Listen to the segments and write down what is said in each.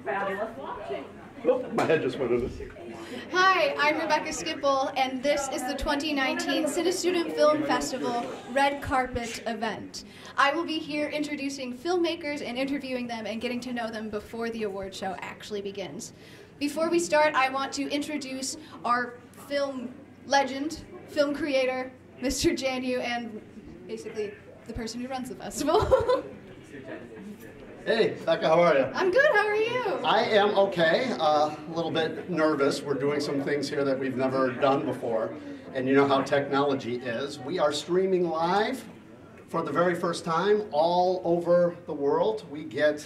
Fabulous. Oh, my head just went in. Hi, I'm Rebecca Skipple, and this is the 2019 CinéStudent Film Festival Red Carpet event. I will be here introducing filmmakers and interviewing them and getting to know them before the award show actually begins. Before we start, I want to introduce our film legend, film creator, Mr. Janu, and basically the person who runs the festival. Hey, Becca, how are you? I'm good, how are you? I am okay, a little bit nervous. We're doing some things here that we've never done before, and you know how technology is. We are streaming live for the very first time all over the world. We get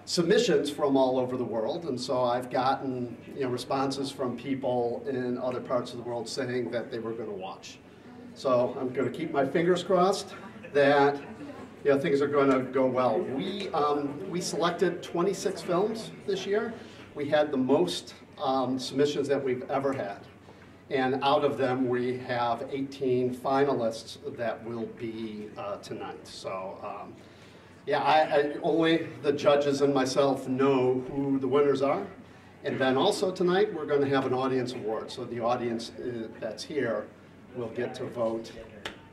submissions from all over the world, and so I've gotten responses from people in other parts of the world saying that they were going to watch. So I'm going to keep my fingers crossed that things are going to go well. We selected 26 films this year. We had the most submissions that we've ever had. And out of them, we have 18 finalists that will be tonight. So, only the judges and myself know who the winners are. And then also tonight, we're going to have an audience award. So the audience that's here will get to vote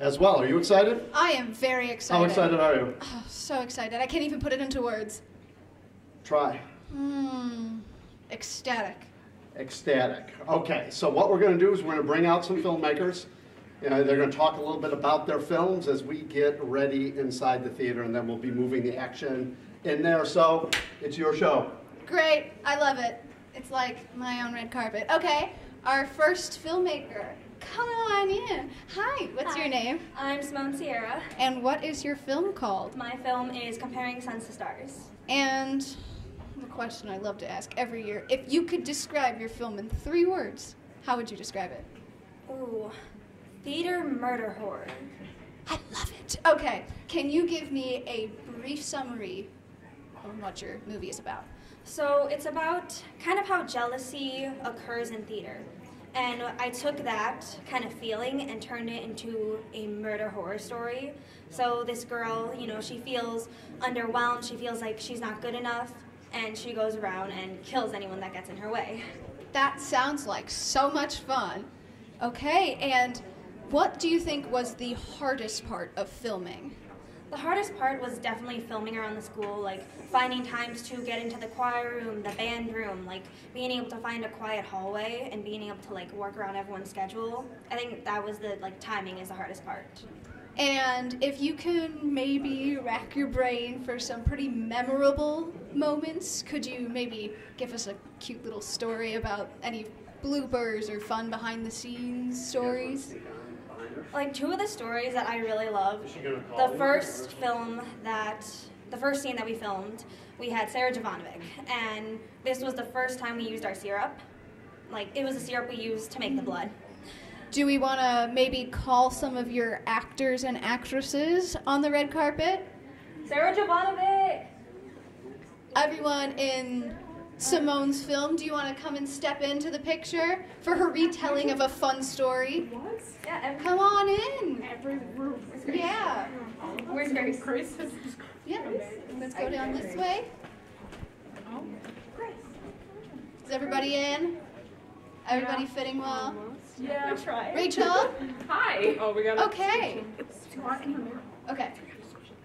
as well. Are you excited? I am very excited. How excited are you? Oh, so excited. I can't even put it into words. Try. Ecstatic. Ecstatic. Okay, so what we're going to do is we're going to bring out some filmmakers. They're going to talk a little bit about their films as we get ready inside the theater, and then we'll be moving the action in there. So it's your show. Great. I love it. It's like my own red carpet. Okay, our first filmmaker. Come on in. Hi, what's your name? I'm Simone Sierra. And what is your film called? My film is Comparing Suns to Stars. And the question I love to ask every year, if you could describe your film in 3 words, how would you describe it? Ooh, theater murder horror. I love it. Okay, can you give me a brief summary on what your movie is about? So it's about kind of how jealousy occurs in theater. And I took that kind of feeling and turned it into a murder horror story. So this girl, she feels underwhelmed, she feels like she's not good enough, and she goes around and kills anyone that gets in her way. That sounds like so much fun. Okay, and what do you think was the hardest part of filming? The hardest part was definitely filming around the school, like finding times to get into the choir room, the band room, like being able to find a quiet hallway and being able to work around everyone's schedule. I think that was the timing is the hardest part. And if you can maybe rack your brain for some pretty memorable moments, could you maybe give us a cute little story about any bloopers or fun behind the scenes stories? 2 of the stories that I really love, the first scene that we filmed, we had Sarah Jovanovic, and this was the first time we used our syrup. It was the syrup we used to make the blood. Do we want to maybe call some of your actors and actresses on the red carpet? Sarah Jovanovic! Everyone in Simone's film, do you want to come and step into the picture for her retelling of a fun story? What? Yeah, come on in. Every room. Yeah. Where's Grace? Grace? Yeah, let's go down this way. Is everybody in? Everybody fitting well? Yeah. We're trying. Rachel? Hi. Oh, we got it. Okay. Okay.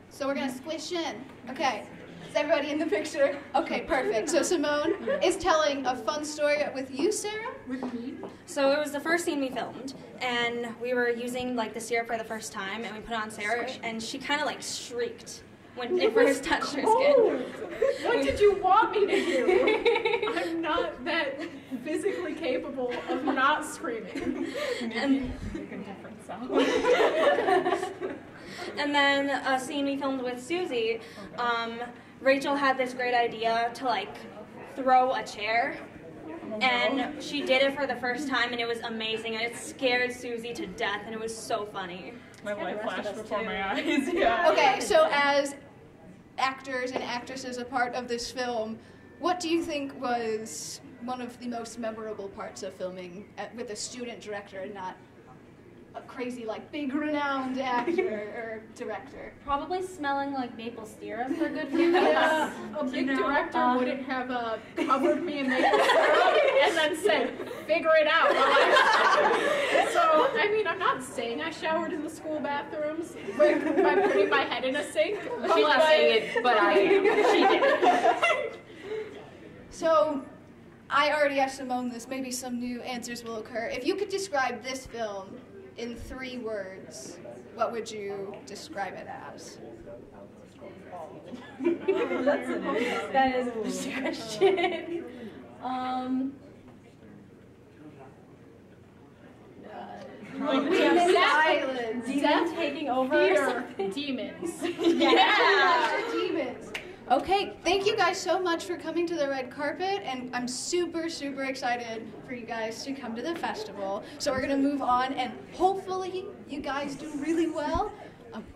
So we're going to squish in. Okay. Is everybody in the picture? Okay, perfect. So Simone is telling a fun story with you, Sarah? With me? So it was the first scene we filmed, and we were using the syrup for the first time, and we put it on Sarah, and she kind of shrieked when it first touched her skin. What did you want me to do? I'm not that physically capable of not screaming. And make a different sound. And then a scene we filmed with Susie, Rachel had this great idea to throw a chair, and she did it for the first time, and it was amazing, and it scared Susie to death, and it was so funny. My life flashed before my eyes. Yeah. Okay, so as actors and actresses a part of this film, what do you think was one of the most memorable parts of filming with a student director and not a crazy, like, big renowned actor or director? Probably smelling like maple syrup for a good few Yeah, minutes. a big director wouldn't have covered me in maple syrup and then said, "Figure it out." So, I mean, I'm not saying I showered in the school bathrooms by putting my head in a sink. She's not saying it, but I am. She did. So, I already asked Simone this. Maybe some new answers will occur. If you could describe this film in 3 words, what would you describe it as? That is a good question. Islands. Death taking over. Fear, demons. Yeah. Demons. Okay, thank you guys so much for coming to the red carpet, and I'm super, super excited for you guys to come to the festival. So we're gonna move on, and hopefully you guys do really well.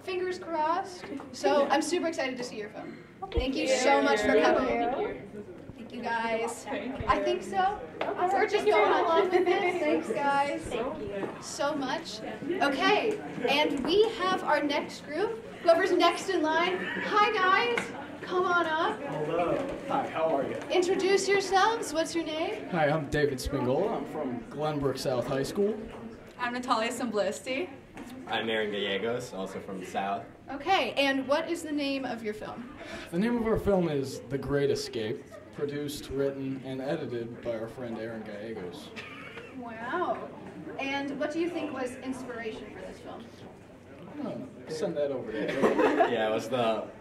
Fingers crossed. So I'm super excited to see your film. Thank you so much for coming. Thank you guys. I think so. We're just going along with it. Thanks, guys. Thank you so much. Okay, and we have our next group. Whoever's next in line. Hi, guys. Come on up. Hello. Hi, how are you? Introduce yourselves. What's your name? Hi, I'm David Spingola. I'm from Glenbrook South High School. I'm Natalia Simblisti. I'm Aaron Gallegos, also from the South. Okay, and what is the name of your film? The name of our film is The Great Escape, produced, written, and edited by our friend Aaron Gallegos. Wow. And what do you think was inspiration for this film? Send that over to you. Yeah, I was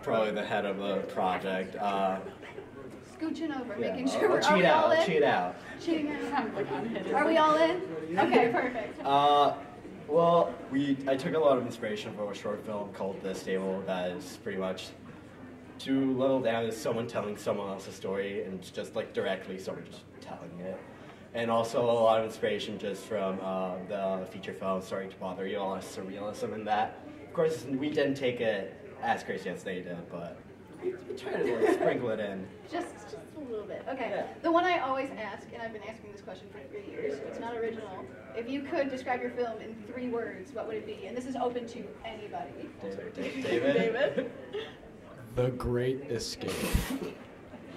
probably the head of the project. Scooching over, Yeah, making sure I'll are we all in? cheat out. Cheating out. Are we all in? Okay, perfect. Well, I took a lot of inspiration from a short film called The Stable that is pretty much to level down as someone telling someone else's story and just like directly someone just telling it. And also a lot of inspiration just from the feature film Sorry to Bother You, a lot of surrealism in that. Of course, we didn't take it as crazy as they did, but we tried to like sprinkle it in. Just a little bit. Okay. Yeah. The one I always ask, and I've been asking this question for 3 years, so it's not original. If you could describe your film in 3 words, what would it be? And this is open to anybody. David? The Great Escape.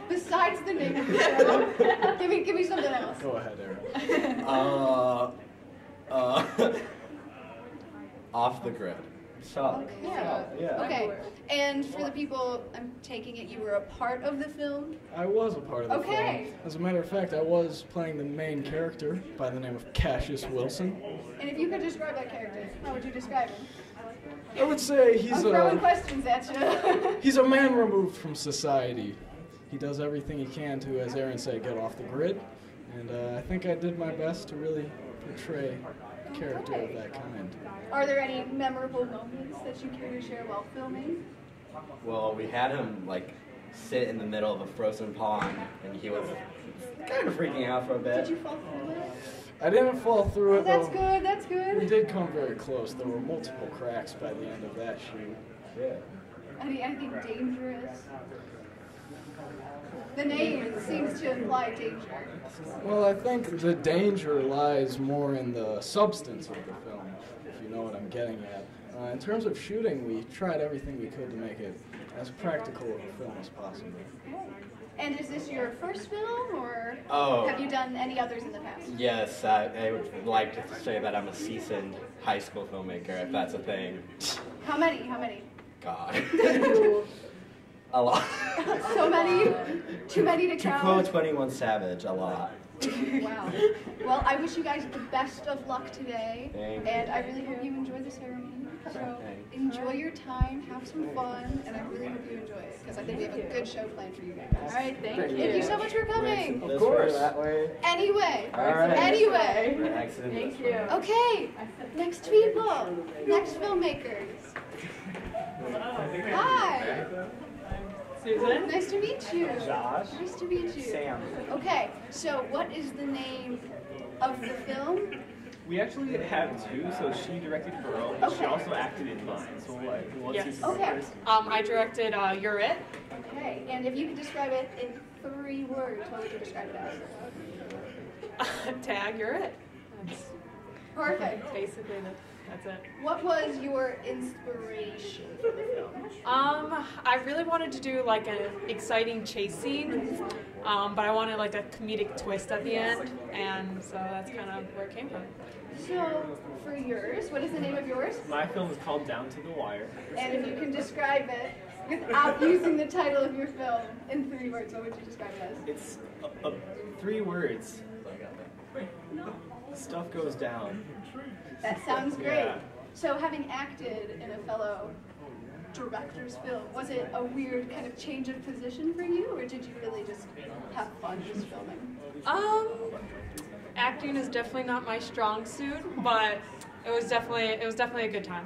Besides the name of the show, give me something else. Go ahead, Aaron. Off the grid. So, yeah. Okay. And for the people, I'm taking it you were a part of the film? I was a part of the Okay. film. As a matter of fact, I was playing the main character by the name of Cassius Wilson. And if you could describe that character, how would you describe him? I would say I'm throwing questions at you. he's a man removed from society. He does everything he can to, as Aaron said, get off the grid. And I think I did my best to really portray a character of that kind. Are there any memorable moments that you care to share while filming? Well, we had him like sit in the middle of a frozen pond, and he was kind of freaking out for a bit. Did you fall through it? I didn't fall through Oh, it, that's though. good, that's We good. did come very close. There were multiple cracks by the end of that shoot. Yeah. Anything dangerous? The name seems to imply danger. Well, I think the danger lies more in the substance of the film, if you know what I'm getting at. In terms of shooting, we tried everything we could to make it as practical of a film as possible. And is this your first film, or Oh. have you done any others in the past? Yes, I would like to say that I'm a seasoned high school filmmaker, if that's a thing. How many? How many? God. A lot. So many? Too many to To count? quote 21 Savage, a lot. Wow. Well, I wish you guys the best of luck today. Thank And I really hope you enjoy the ceremony. So Thanks. enjoy your time, have some fun, and I really hope you enjoy it, because I think we have a good show planned for you guys. All right, thank you. Thank you so much for coming. Of course. That way. Anyway. All right. Anyway. We're accident. Thank you. Okay. Next people. Next filmmakers. Hi. Susan? Nice to meet you. Josh. Nice to meet you. Sam. Okay, so what is the name of the film? We actually have 2, so she directed her own, but she Okay. also acted in mine. So let's Yes. see. Okay. I directed You're It. Okay, and if you could describe it in 3 words, what would you describe it as? Tag You're It. That's Perfect. basically That's it. What was your inspiration for the film? I really wanted to do like an exciting chase scene, but I wanted like a comedic twist at the end, and so that's kind of where it came from. So, for yours, what is the name of yours? My film is called Down to the Wire. And if you can describe it without using the title of your film in 3 words, what would you describe it as? It's 3 words. Stuff goes down. That sounds great. Yeah. So, having acted in a fellow director's film, was it a weird kind of change of position for you, or did you really just have fun just filming? Acting is definitely not my strong suit, but it was definitely a good time.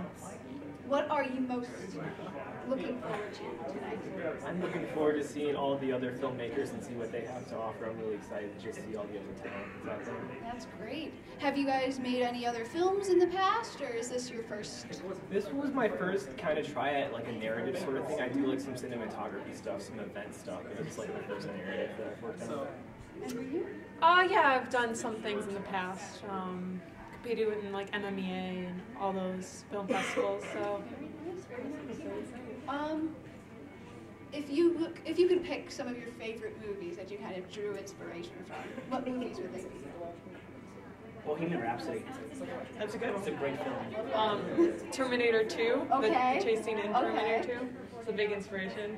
What are you most looking forward to tonight? I'm looking forward to seeing all the other filmmakers and see what they have to offer. I'm really excited to just see all the other talent that's out there. That's great. Have you guys made any other films in the past, or is this your first? This was my first kind of try at like a narrative sort of thing. I do like some cinematography stuff, some event stuff. It was like my first narrative that I've worked on. And for you? Yeah, I've done some things in the past. Competed in like MMA and all those film festivals. So. If you could pick some of your favorite movies that you kind of drew inspiration from, what movies would they be? Bohemian Rhapsody. It's a great film. Terminator 2. Okay. The chase scene in Terminator 2. It's a big inspiration.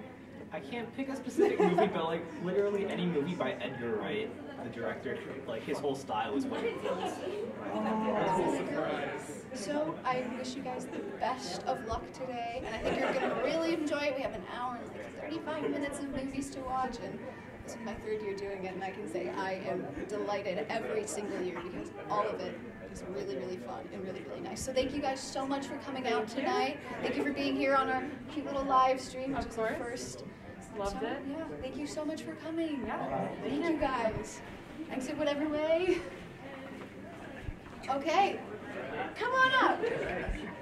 I can't pick a specific movie, but like literally any movie by Edgar Wright, the director, like his whole style is what he does. So I wish you guys the best of luck today, and I think you're going to really enjoy it. We have an hour and like 35 minutes of movies to watch, and this is my 3rd year doing it, and I can say I am delighted every single year because all of it is really, really fun and really, really nice. So thank you guys so much for coming out tonight. Thank you for being here on our cute little live stream, which is our first. Loved it. Yeah, thank you so much for coming. Yeah. Thank you guys. Exit whatever way. Okay. Come on up.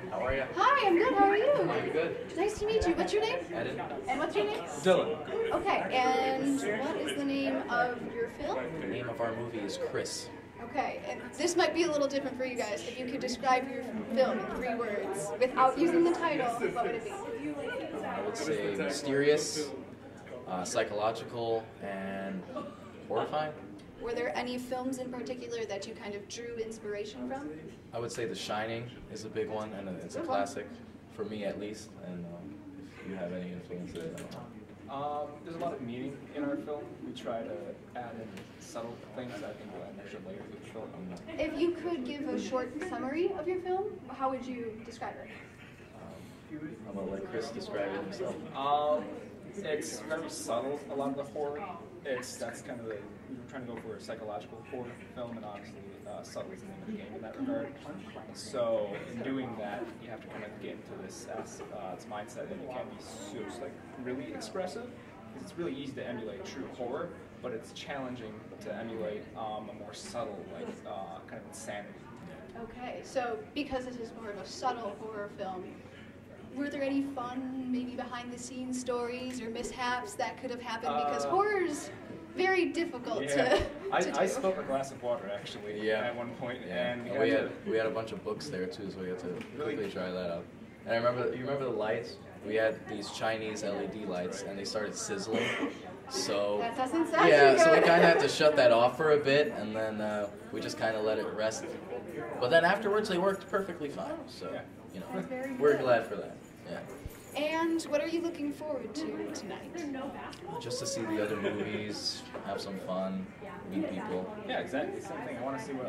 How are you? Hi, I'm good. How are you? I'm good. Nice to meet you. What's your name? Eden. And what's your name? Dylan. Okay, and what is the name of your film? The name of our movie is Chris. Okay, and this might be a little different for you guys. If you could describe your film in 3 words without using the title, what would it be? I would say mysterious, psychological, and horrifying. Were there any films in particular that you kind of drew inspiration from? I would say The Shining is a big one, and it's a classic, for me at least, and if you have any influences, I don't know. There's a lot of meaning in our film. We try to add in subtle things I think will add extra layers to the film. If you could give a short summary of your film, how would you describe it? I'm going to let Chris describe it himself. It's very subtle, a lot of the horror. That's kind of we were trying to go for a psychological horror film, and obviously subtle is the name of the game in that regard. So in doing that, you have to kind of get into this mindset, and you can't be so like really expressive. It's really easy to emulate true horror, but it's challenging to emulate a more subtle, like kind of insanity. Okay, so because this is more of a subtle horror film, were there any fun, maybe behind-the-scenes stories or mishaps that could have happened? Because horror's very difficult to do. I spilled a glass of water actually at one point, and we had a bunch of books there too, so we had to quickly try that out. And you remember the lights? We had these Chinese LED lights, and they started sizzling. So that doesn't sound so we kind of had to shut that off for a bit, and then we just kind of let it rest. But then afterwards, they worked perfectly fine. So we're glad for that. Yeah. And what are you looking forward to tonight? Just to see the other movies, have some fun, meet people. Yeah, exactly. Same thing. I want to see what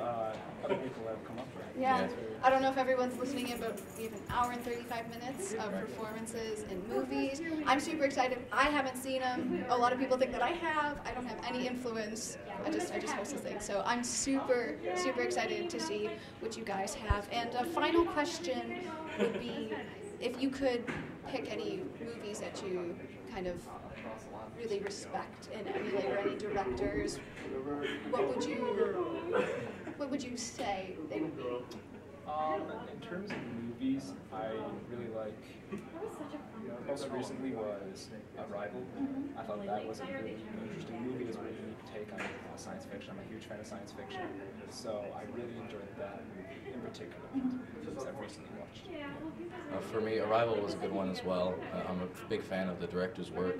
other people have come up with. Yeah. I don't know if everyone's listening in, but we have an hour and 35 minutes of performances and movies. I'm super excited. I haven't seen them. A lot of people think that I have. I don't have any influence. I just host this thing. So I'm super, super excited to see what you guys have. And a final question would be, if you could pick any movies that you kind of really respect and emulate, or any directors, what would you say they would be? In terms of movies, I really like, most recently was Arrival. I thought that was a really interesting movie. It was a really unique take on science fiction. I'm a huge fan of science fiction, so I really enjoyed that movie in particular, that I've recently watched. For me, Arrival was a good one as well. I'm a big fan of the director's work.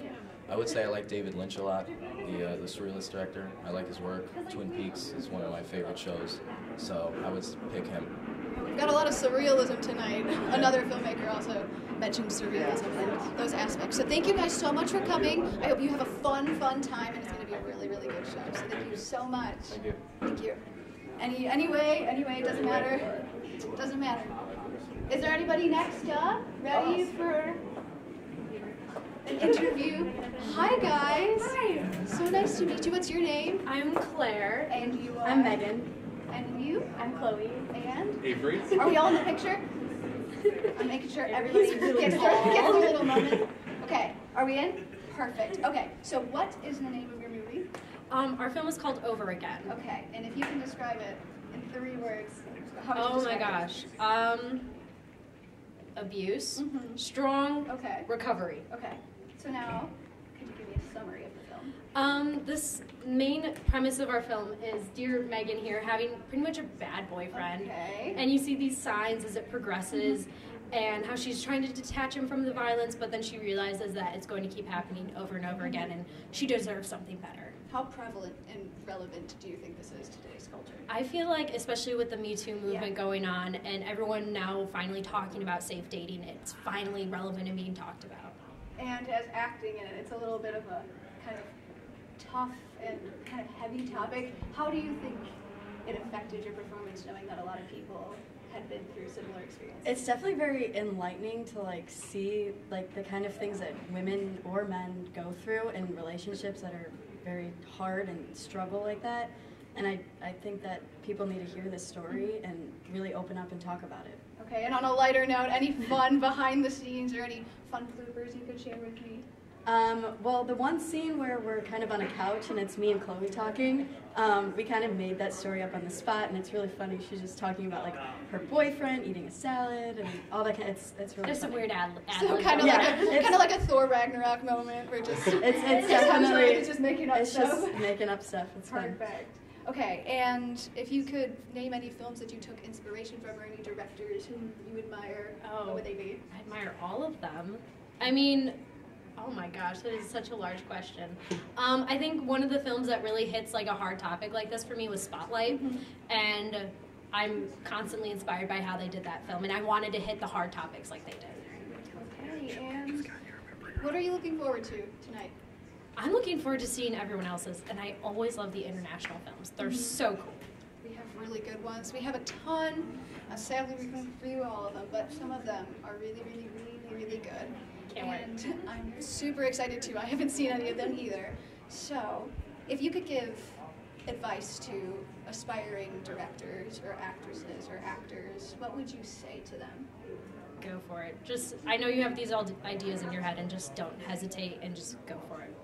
I would say I like David Lynch a lot, the surrealist director. I like his work. Twin Peaks is one of my favorite shows, so I would pick him. We've got a lot of surrealism tonight. Another filmmaker also mentioned surrealism and those aspects. So thank you guys so much for coming. I hope you have a fun time, and it's going to be a really, really good show. So thank you so much. Thank you. Thank you. Anyway, doesn't matter. Doesn't matter. Is there anybody next up ready for an interview? Hi guys. Hi. So nice to meet you. What's your name? I'm Claire. And you are? I'm Megan. And you? I'm Chloe. And? Avery. Are we all in the picture? I'm making sure everybody gets their little moment. Okay, are we in? Perfect. Okay, so what is the name of your movie? Our film is called Over Again. Okay, and if you can describe it in 3 words, how would you Oh my describe gosh. Abuse, strong, recovery. Okay, so now, could you give me a summary of the film? This main premise of our film is dear Megan here having pretty much a bad boyfriend. Okay. And you see these signs as it progresses and how she's trying to detach him from the violence, but then she realizes that it's going to keep happening over and over again and she deserves something better. How prevalent and relevant do you think this is to today's culture? I feel like, especially with the Me Too movement going on and everyone now finally talking about safe dating, it's finally relevant and being talked about. And as acting in it, it's a little bit of a kind of tough and kind of heavy topic. How do you think it affected your performance, knowing that a lot of people had been through similar experiences? It's definitely very enlightening to see the kind of things that women or men go through in relationships that are very hard and struggle like that. And I think that people need to hear this story and really open up and talk about it. Okay, and on a lighter note, any fun behind the scenes or any fun bloopers you could share with me? Well, the one scene where we're kind of on a couch and it's me and Chloe talking, we kind of made that story up on the spot, and it's really funny. She's just talking about her boyfriend eating a salad and all that kind of, it's really There's some weird ad So kind of like a Thor Ragnarok moment where just it's definitely it's just making up stuff. It's just making up stuff. It's fun. Perfect. Okay, and if you could name any films that you took inspiration from or any directors whom you admire, what would they be? I admire all of them. I mean, oh my gosh, that is such a large question. I think one of the films that really hits a hard topic like this for me was Spotlight, and I'm constantly inspired by how they did that film, and I wanted to hit the hard topics like they did. Okay, and what are you looking forward to tonight? I'm looking forward to seeing everyone else's, and I always love the international films. They're so cool. We have really good ones. We have a ton. Sadly, we couldn't review all of them, but some of them are really, really, really, really good. Can't wait. And I'm super excited too. I haven't seen any of them either. So, if you could give advice to aspiring directors or actresses or actors, what would you say to them? Go for it. I know you have these ideas in your head, and just don't hesitate and just go for it.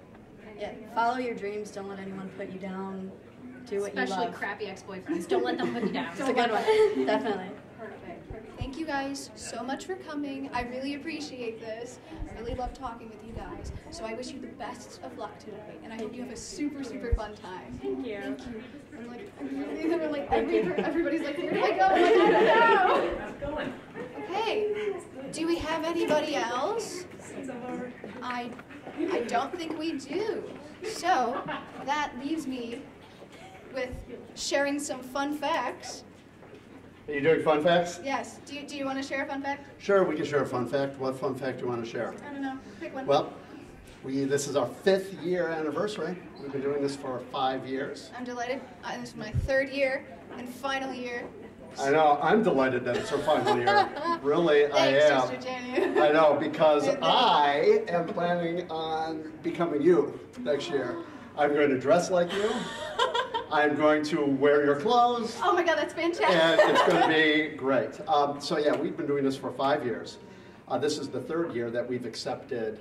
Yeah, follow your dreams. Don't let anyone put you down. Do what you love. Especially crappy ex-boyfriends. Don't let them put you down. It's a good one. Definitely. Perfect. Thank you guys so much for coming. I really appreciate this. I really love talking with you guys. So I wish you the best of luck tonight, and I hope you have a super, super fun time. Thank you. Thank you. Everybody's like, where do I go? I don't know. Okay. Do we have anybody else? I don't think we do. So that leaves me with sharing some fun facts. Are you doing fun facts? Yes. Do you want to share a fun fact? Sure, we can share a fun fact. What fun fact do you want to share? I don't know. Pick one. Well, this is our 5th year anniversary. We've been doing this for 5 years. I'm delighted. This is my 3rd year and final year. I know. I'm delighted that it's our final year. Really, Thanks, I am. Sister Jenny. I know, because I am planning on becoming you next year. I'm going to dress like you. I'm going to wear your clothes. Oh my God, that's fantastic. And it's going to be great. So yeah, we've been doing this for 5 years. This is the 3rd year that we've accepted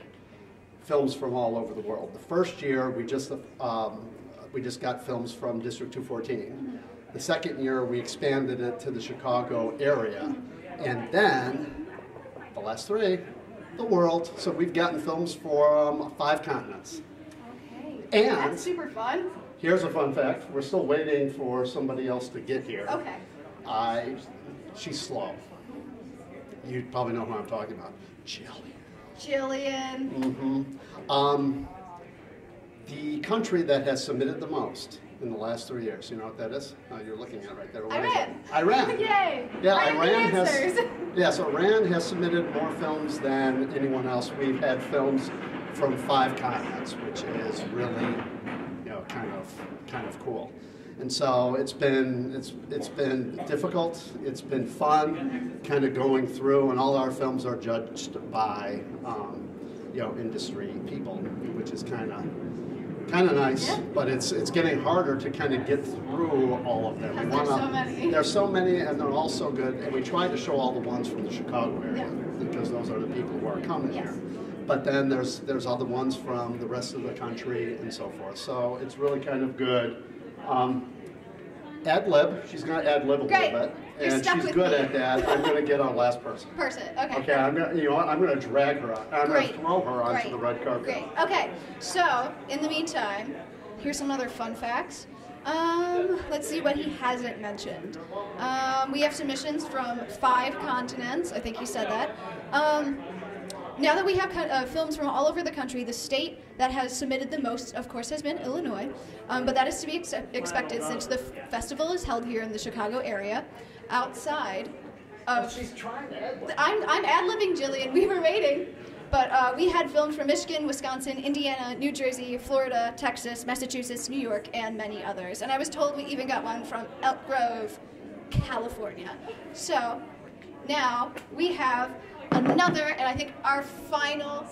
films from all over the world. The first year, we just got films from District 214. The second year, we expanded it to the Chicago area. And then, the last 3, the world. So we've gotten films from 5 continents. Okay. And That's super fun. here's a fun fact. We're still waiting for somebody else to get here. Okay. She's slow. You probably know who I'm talking about. Jillian. The country that has submitted the most in the last 3 years, you know what that is? Oh, you're looking at it right there. What is it? Iran. Yay. Yeah, I have the answers. Yes, Iran has submitted more films than anyone else. We've had films from 5 continents, which is really, you know, kind of cool. And so it's been difficult. It's been fun, kind of going through, and all our films are judged by, you know, industry people, which is kind of nice. Yeah. But it's getting harder to kind of get through all of them. There's so many. There's so many, and they're all so good. And we try to show all the ones from the Chicago area because those are the people who are coming here. But then there's other ones from the rest of the country and so forth. So it's really kind of good. Ad lib. She's going to ad lib a little bit, and she's good at that. I'm going to get on last person. Okay. Okay. I'm going to, you know what? I'm going to drag her out. I'm going to throw her onto the red carpet. Great. Okay. So in the meantime, here's some other fun facts. Let's see what he hasn't mentioned. We have submissions from 5 continents. I think he said that. Now that we have films from all over the country, the state that has submitted the most, of course, has been Illinois. But that is to be expected since the festival is held here in the Chicago area, outside of... She's trying to I'm ad-libbing, Jillian. We were waiting. But we had films from Michigan, Wisconsin, Indiana, New Jersey, Florida, Texas, Massachusetts, New York, and many others. And I was told we even got one from Elk Grove, California. So now we have another, and I think our final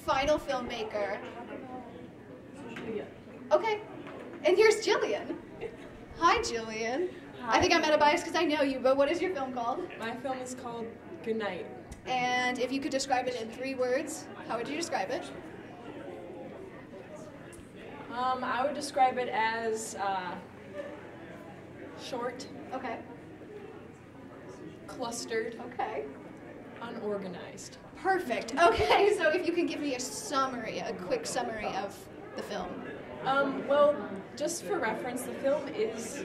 filmmaker. Okay, and here's Jillian. Hi, Jillian. Hi. I think I'm at a bias because I know you, but what is your film called? My film is called Good Night. And if you could describe it in 3 words, how would you describe it? I would describe it as short. Okay. Clustered. Okay. Unorganized. Perfect. Okay, so if you can give me a quick summary of the film. Well, just for reference, the film is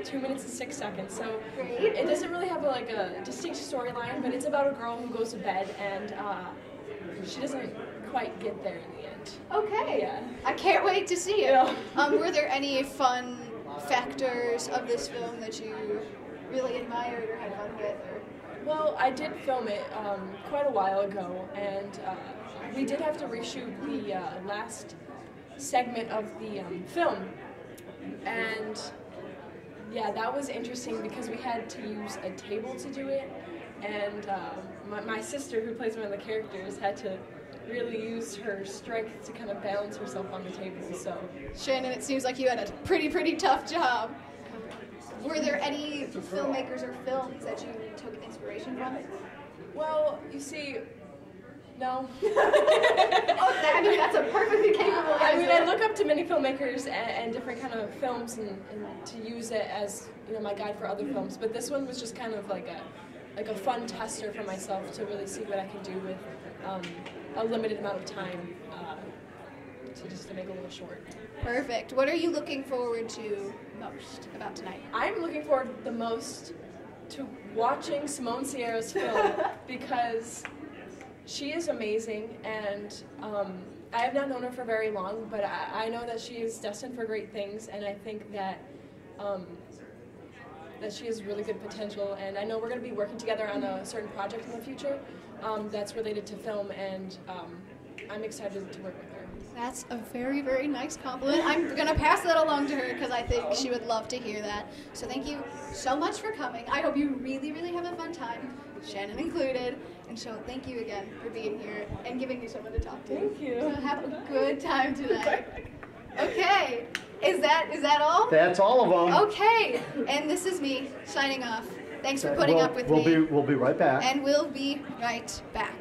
2 minutes and 6 seconds, so it doesn't really have a distinct storyline, but it's about a girl who goes to bed and she doesn't quite get there in the end. Okay. Yeah. I can't wait to see it. Yeah. Were there any fun factors of this film that you really admired or had fun with? Well, I did film it quite a while ago, and we did have to reshoot the last segment of the film, and yeah, that was interesting because we had to use a table to do it, and my sister, who plays one of the characters, had to really use her strength to kind of balance herself on the table. So, Shannon, it seems like you had a pretty tough job. Were there any filmmakers or films that you took inspiration from? Well, you see, no. I mean, that's a perfectly capable answer. I mean, I look up to many filmmakers and different kind of films and to use it as, you know, my guide for other films. But this one was just kind of like a fun tester for myself to really see what I could do with a limited amount of time to make a little short. Perfect. What are you looking forward to most about tonight? I'm looking forward the most to watching Simone Sierra's film because she is amazing, and I have not known her for very long, but I know that she is destined for great things, and I think that that she has really good potential, and I know we're going to be working together on a certain project in the future that's related to film, and I'm excited to work with her. That's a very nice compliment. I'm going to pass that along to her because I think she would love to hear that. So thank you so much for coming. I hope you really have a fun time, Shannon included. And so thank you again for being here and giving me someone to talk to. Thank you. So have a good time tonight. Okay. Is that all? That's all of them. Okay. And this is me signing off. Thanks for putting up with me. We'll be right back. And we'll be right back.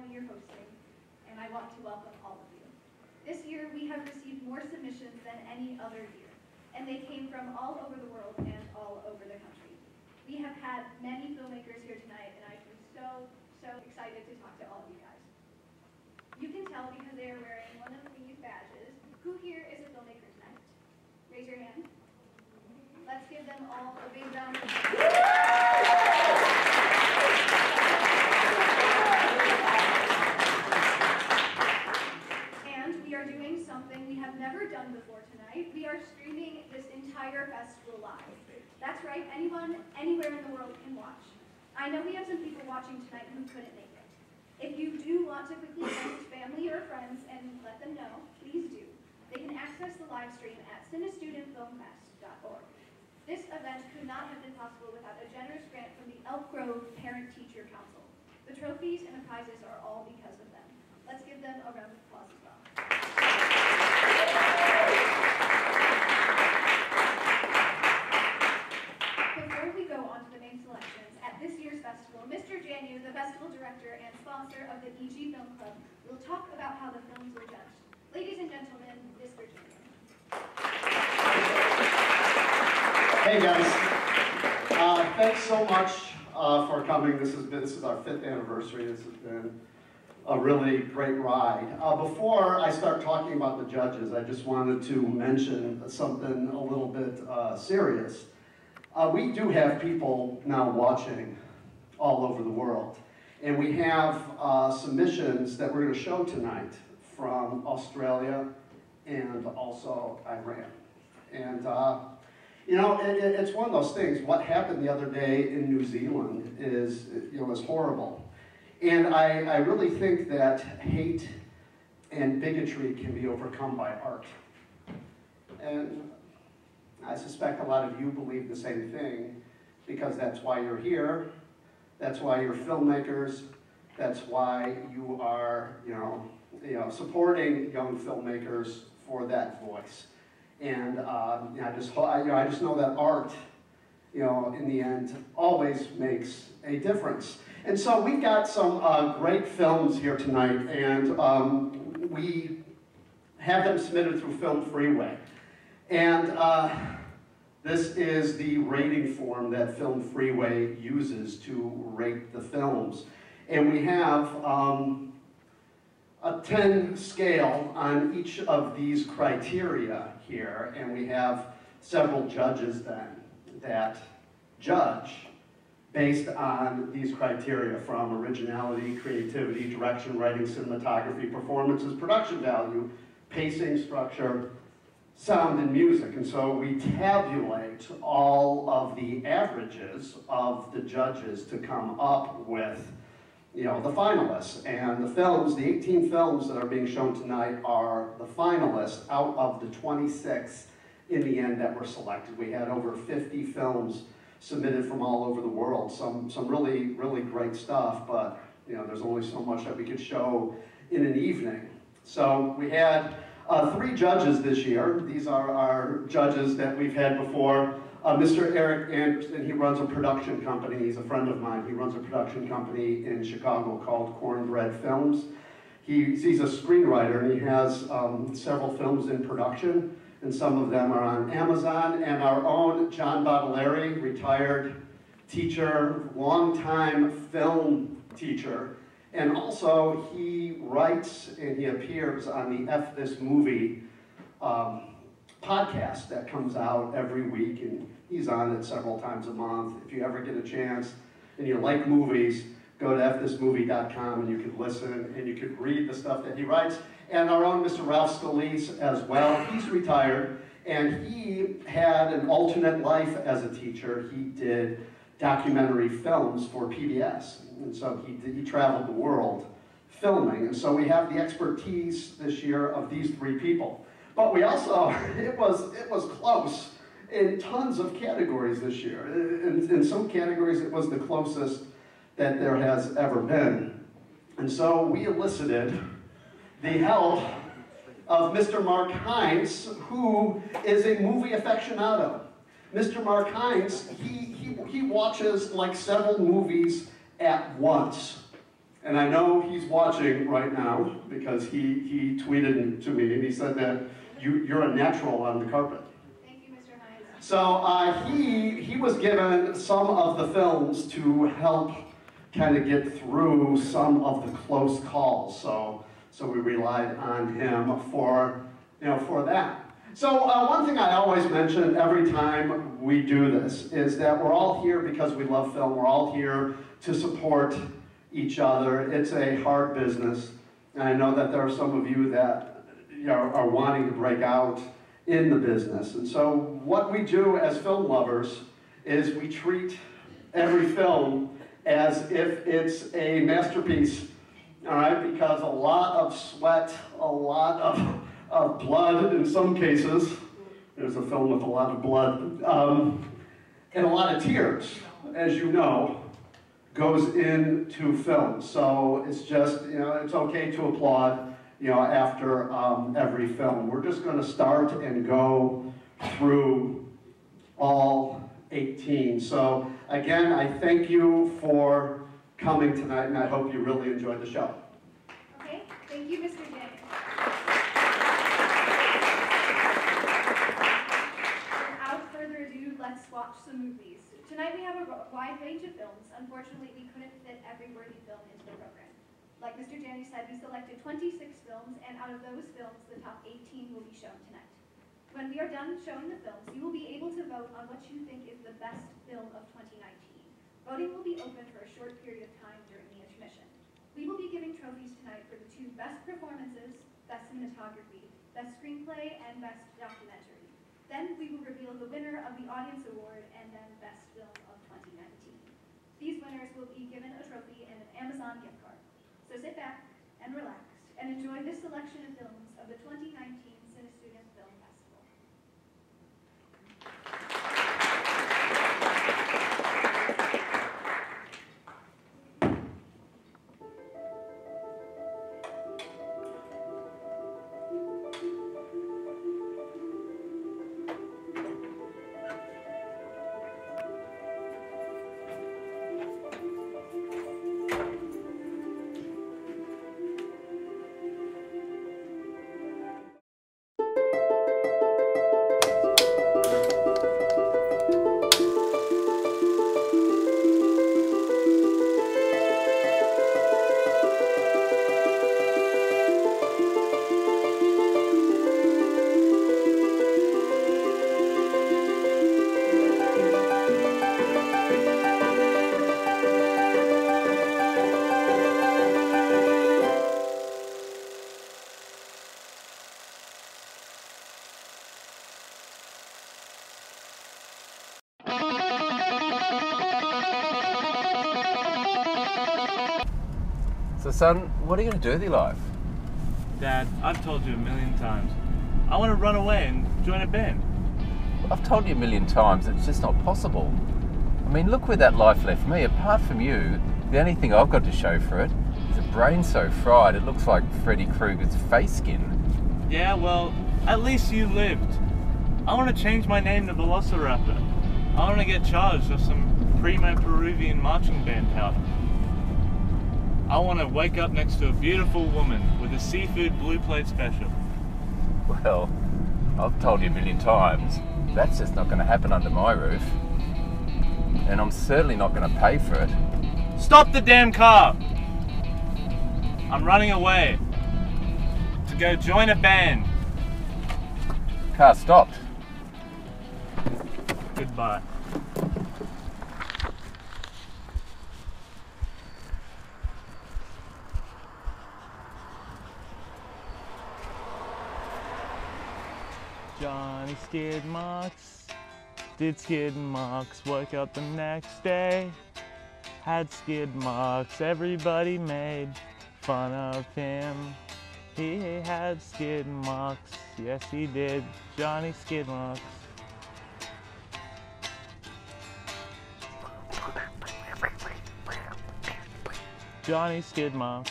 year hosting, and I want to welcome all of you. This year, we have received more submissions than any other year, and they came from all over the world and all over the country. We have had many filmmakers here tonight, and I'm so excited to talk to all of you guys. You can tell because they are wearing one of these badges. Who here is a filmmaker tonight? Raise your hand. Let's give them all a big round of applause. And we are doing something we have never done before tonight. We are streaming this entire festival live. That's right, anyone, anywhere in the world can watch. I know we have some people watching tonight who couldn't make it. If you do want to quickly text family or friends and let them know, please do. They can access the live stream at CinéStudentFilmFest.org. This event could not have been possible without a generous grant from the Elk Grove Parent-Teacher Council. The trophies and the prizes are all because of them. Let's give them a round of applause as well. Before we go on to the main selections, at this year's festival, Mr. Janu, the festival director and sponsor of the EG Film Club, will talk about how the films were judged. Ladies and gentlemen, Mr. Janu. Hey guys, thanks so much for coming. This is our 5th anniversary. This has been a really great ride. Before I start talking about the judges, I just wanted to mention something a little bit serious. We do have people now watching all over the world, and we have submissions that we're going to show tonight from Australia and also Iran. And you know, it's one of those things. What happened the other day in New Zealand is horrible. And I really think that hate and bigotry can be overcome by art. And I suspect a lot of you believe the same thing, because that's why you're here, that's why you're filmmakers, that's why you are, supporting young filmmakers for that voice. And I just know that art, in the end, always makes a difference. And so we've got some great films here tonight, and we have them submitted through Film Freeway. And this is the rating form that Film Freeway uses to rate the films. And we have a 10 scale on each of these criteria here, and we have several judges then that judge based on these criteria, from originality, creativity, direction, writing, cinematography, performances, production value, pacing, structure, sound, and music. And so we tabulate all of the averages of the judges to come up with the finalists. And the films, the 18 films that are being shown tonight, are the finalists out of the 26 in the end that were selected. We had over 50 films submitted from all over the world. Some really, really great stuff, but there's only so much that we could show in an evening. So we had 3 judges this year. These are our judges that we've had before. Mr. Eric Anderson, he runs a production company. He's a friend of mine. He runs a production company in Chicago called Cornbread Films. He's a screenwriter, and he has several films in production, and some of them are on Amazon. And our own John Baudelaire, retired teacher, longtime film teacher, and also he writes and he appears on the F This Movie podcast that comes out every week, and he's on it several times a month. If you ever get a chance and you like movies, go to fthismovie.com and you can listen and you can read the stuff that he writes. And our own Mr. Ralph Scalise as well. He's retired, and he had an alternate life as a teacher. He did documentary films for PBS, and so he traveled the world filming. And so we have the expertise this year of these 3 people. But we also, it was close in tons of categories this year. In some categories, it was the closest that there has ever been. And so we elicited the help of Mr. Mark Hines, who is a movie aficionado. Mr. Mark Hines, he watches like several movies at once. And I know he's watching right now because he tweeted to me and he said that you're a natural on the carpet. Thank you, Mr. Hines. So he was given some of the films to help kind of get through some of the close calls. So we relied on him for that. So one thing I always mention every time we do this is that we're all here because we love film. We're all here to support each other. It's a hard business, and I know that there are some of you that are wanting to break out in the business. And so what we do as film lovers is we treat every film as if it's a masterpiece, all right? Because a lot of sweat, a lot of blood in some cases, there's a film with a lot of blood, and a lot of tears, as you know, goes into film. So it's just, it's okay to applaud, after every film. We're just going to start and go through all 18. So again, I thank you for coming tonight, and I hope you really enjoyed the show. Okay, thank you, Mr. J. Without further ado, let's watch some movies. Tonight we have a wide range of films. Unfortunately, we couldn't fit every worthy film into the program. Like Mr. Janney said, we selected 26 films, and out of those films, the top 18 will be shown tonight. When we are done showing the films, you will be able to vote on what you think is the best film of 2019. Voting will be open for a short period of time during the intermission. We will be giving trophies tonight for the 2 best performances, best cinematography, best screenplay, and best documentary. Then we will reveal the winner of the Audience Award and then best film of 2019. These winners will be given a trophy and an Amazon gift card. So sit back and relax and enjoy this selection of films of the 2019 CinéStudent Film Festival. So son, what are you going to do with your life? Dad, I've told you a million times. I want to run away and join a band. I've told you a million times it's just not possible. I mean, look where that life left me. Apart from you, the only thing I've got to show for it is a brain so fried it looks like Freddy Krueger's face skin. Yeah, well, at least you lived. I want to change my name to Velociraptor. I want to get charged of some primo Peruvian marching band powder. I want to wake up next to a beautiful woman with a seafood blue plate special. Well, I've told you a million times, that's just not going to happen under my roof. And I'm certainly not going to pay for it. Stop the damn car! I'm running away to go join a band. Car stopped. Goodbye. Johnny skid marks, did skid marks, woke up the next day, had skid marks, everybody made fun of him. He had skid marks, yes he did, Johnny skid marks. Johnny skid marks.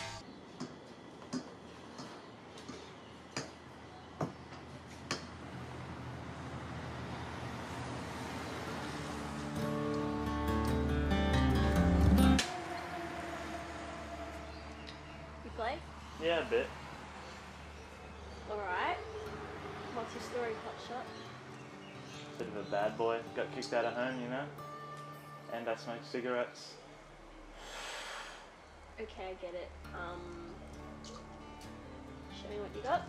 Yeah, a bit. Alright. What's your story, Hotshot? Bit of a bad boy. Got kicked out of home, you know? And I smoke cigarettes. Okay, I get it. Show me what you got.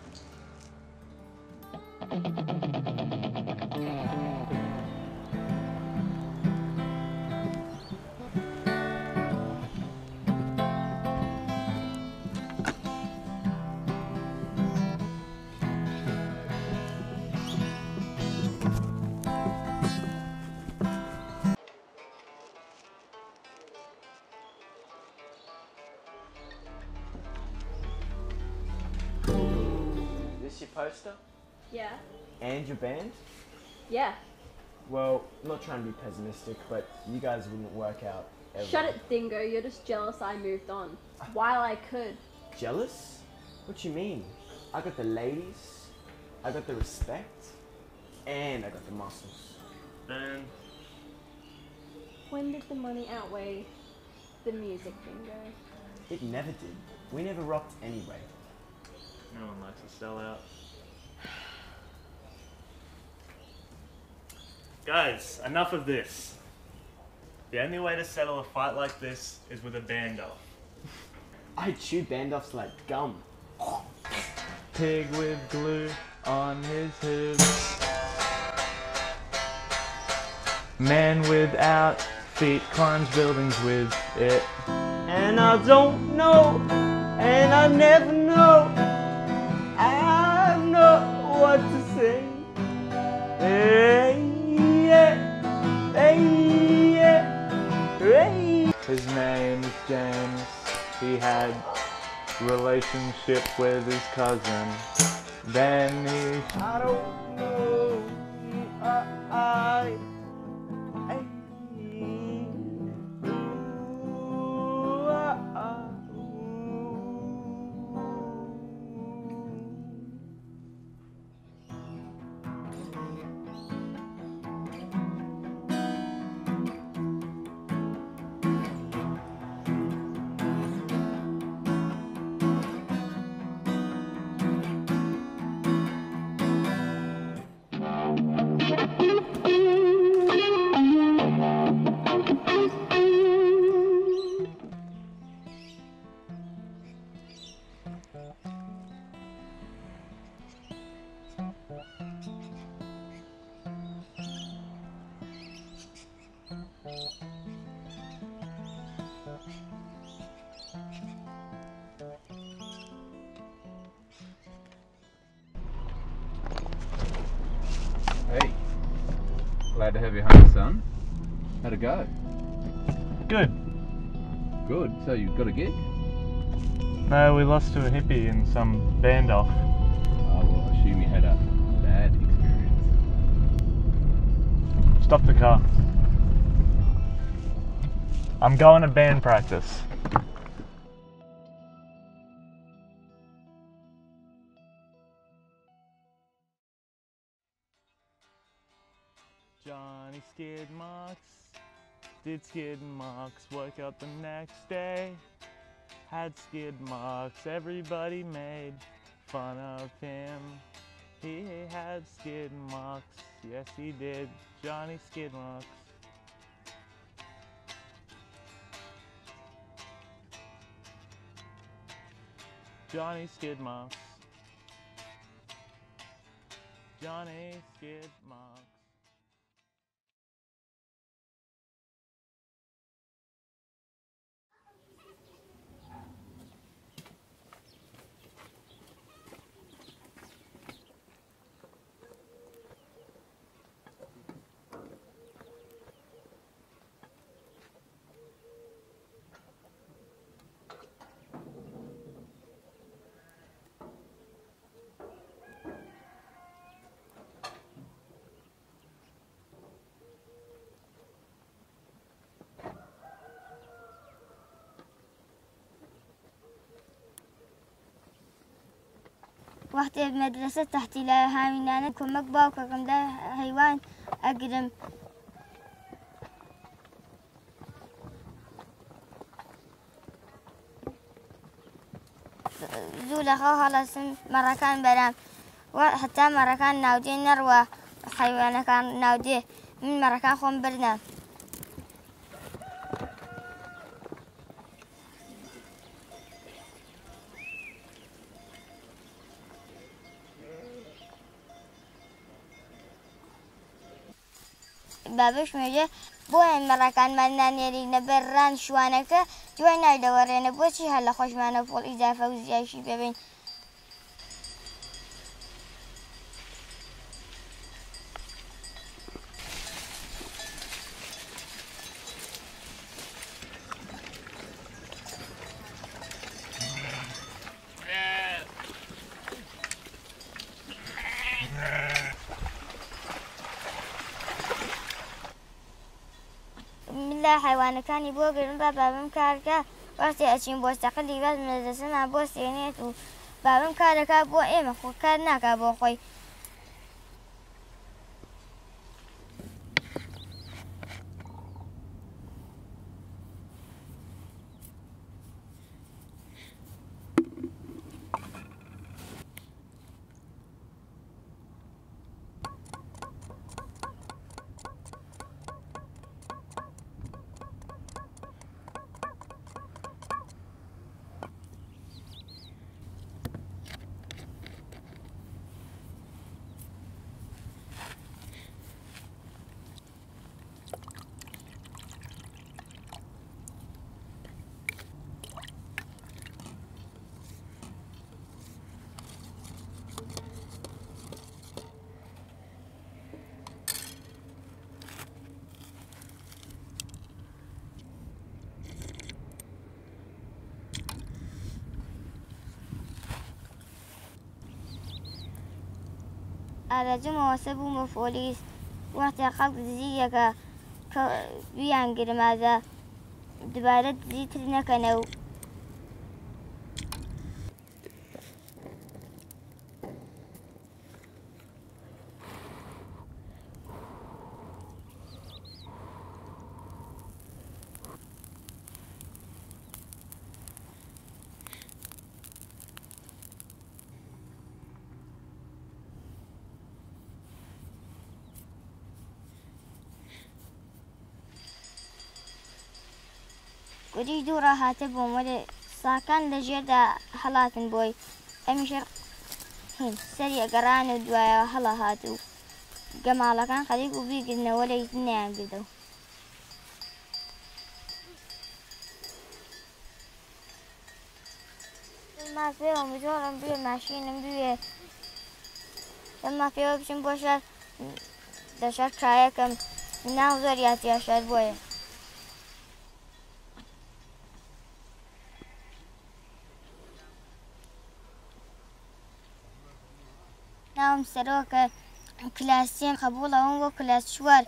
This your poster? Yeah. And your band? Yeah. Well, I'm not trying to be pessimistic, but you guys wouldn't work out ever. Shut it, Dingo. You're just jealous I moved on. While I could. Jealous? What you mean? I got the ladies, I got the respect, and I got the muscles. Then When did the money outweigh the music, Dingo? it never did. We never rocked anyway. no one likes to sell out. Guys, enough of this. The only way to settle a fight like this is with a band-off. I chew band-offs like gum. Pig with glue on his hooves. Man without feet climbs buildings with it. And I don't know, and I never know. I know what to say. Hey, yeah, hey, yeah, hey. His name's James. He had relationship with his cousin. Then he I don't know. I Hey, glad to have you home, son. How'd it go? Good. Good. So you got a gig? No, we lost to a hippie in some band-off. Oh, well, I assume you had a bad experience. Stop the car. I'm going to band practice. Johnny skid marks, did skid marks, woke up the next day, had skid marks, everybody made fun of him. He had skid marks, yes he did, Johnny skid marks. Johnny skid marks, Johnny skid marks. وقت المدرسة تحت لها من أنا كم مقبا وكم ده حيوان أقدم زول خلاص مرة كان برام وحتى مرة كان ناودي نروى حيوانة كان ناودي من مرة كان خون برنام بابش میگه بو این مرکان من نیری نبران شوانه که جوی نایدواره نبود چی حالا خوش منو پول اضافه و زیادشی ببین حیوان کانی بو گرم بابم کار که وقتی اچین بوستقلی بعد مدرسه ما بوستینیت و بابم کار که بو ایم خو کار نکه بو خوی الرجل محاسب ومفعوليس وقتی خلق زیه که بیانگر ماذا دبارت زیتر نکنه ودي دورة هاتبهم ودي ساكن لجيدا حلاتن بوي أمشر هين سريع قران ودوايا حلا هاتو جمالا كان خليق وبيقلنا ولا يتنعم قدو ما فيهم بجورم بيه ماشين بيه لما فيه بشن بوشر دشار كرايكم ناو زورياتي أشار بوي ناوم سروك كلاسين قبولة و كلاس شوار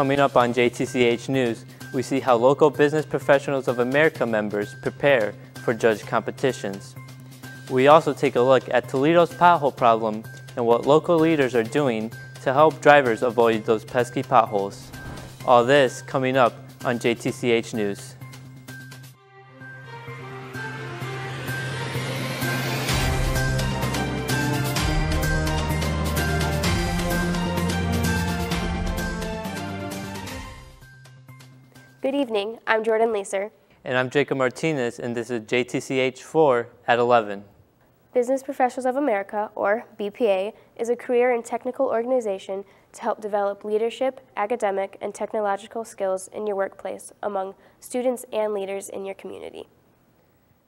Coming up on JTCH News, we see how local Business Professionals of America members prepare for judge competitions. We also take a look at Toledo's pothole problem and what local leaders are doing to help drivers avoid those pesky potholes. All this coming up on JTCH News. Good evening, I'm Jordan Leeser. And I'm Jacob Martinez, and this is JTCH 4 at 11. Business Professionals of America, or BPA, is a career and technical organization to help develop leadership, academic, and technological skills in your workplace among students and leaders in your community.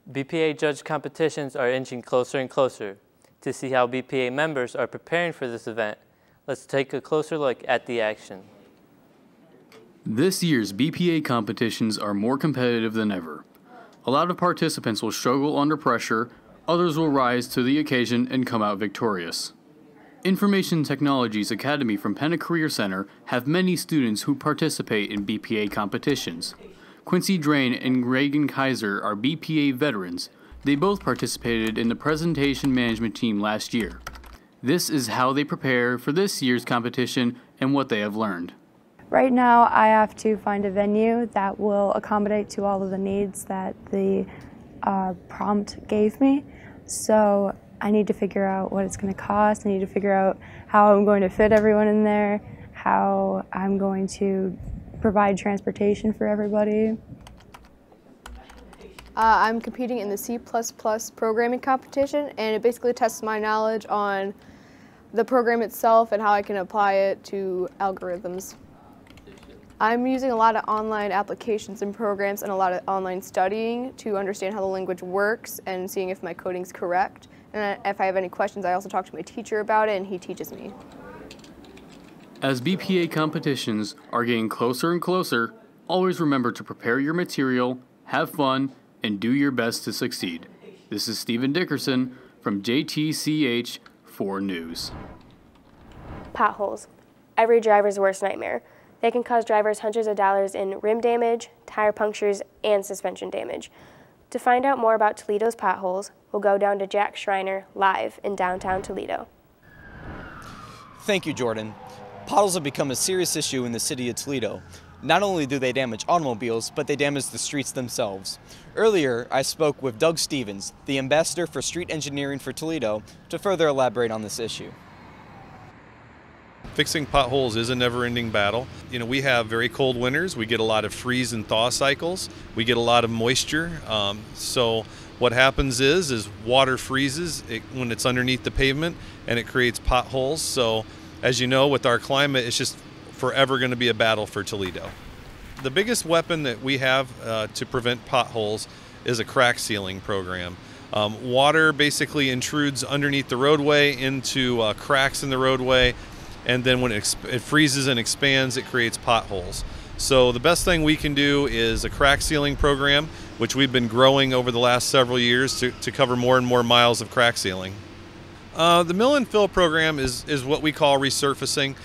BPA judge competitions are inching closer and closer. To see how BPA members are preparing for this event, let's take a closer look at the action. This year's BPA competitions are more competitive than ever. A lot of participants will struggle under pressure, others will rise to the occasion and come out victorious. Information Technologies Academy from Penna Career Center have many students who participate in BPA competitions. Quincy Drain and Reagan Kaiser are BPA veterans. They both participated in the presentation management team last year. This is how they prepare for this year's competition and what they have learned. Right now I have to find a venue that will accommodate to all of the needs that the prompt gave me. So I need to figure out what it's going to cost. I need to figure out how I'm going to fit everyone in there, how I'm going to provide transportation for everybody. I'm competing in the C++ programming competition, and it basically tests my knowledge on the program itself and how I can apply it to algorithms. I'm using a lot of online applications and programs and a lot of online studying to understand how the language works and seeing if my coding's correct. And if I have any questions, I also talk to my teacher about it, and he teaches me. As BPA competitions are getting closer and closer, always remember to prepare your material, have fun, and do your best to succeed. This is Stephen Dickerson from JTCH 4 News. Potholes. Every driver's worst nightmare. They can cause drivers hundreds of dollars in rim damage, tire punctures, and suspension damage. To find out more about Toledo's potholes, we'll go down to Jack Schreiner live in downtown Toledo. Thank you, Jordan. Potholes have become a serious issue in the city of Toledo. Not only do they damage automobiles, but they damage the streets themselves. Earlier, I spoke with Doug Stevens, the ambassador for street engineering for Toledo, to further elaborate on this issue. Fixing potholes is a never-ending battle. You know, we have very cold winters. We get a lot of freeze and thaw cycles. We get a lot of moisture. So what happens is water freezes when it's underneath the pavement, and it creates potholes. So as you know, with our climate, it's just forever going to be a battle for Toledo. The biggest weapon that we have to prevent potholes is a crack sealing program. Water basically intrudes underneath the roadway into cracks in the roadway, and then when it freezes and expands, it creates potholes. So the best thing we can do is a crack sealing program, which we've been growing over the last several years to cover more and more miles of crack sealing. The mill and fill program is what we call resurfacing.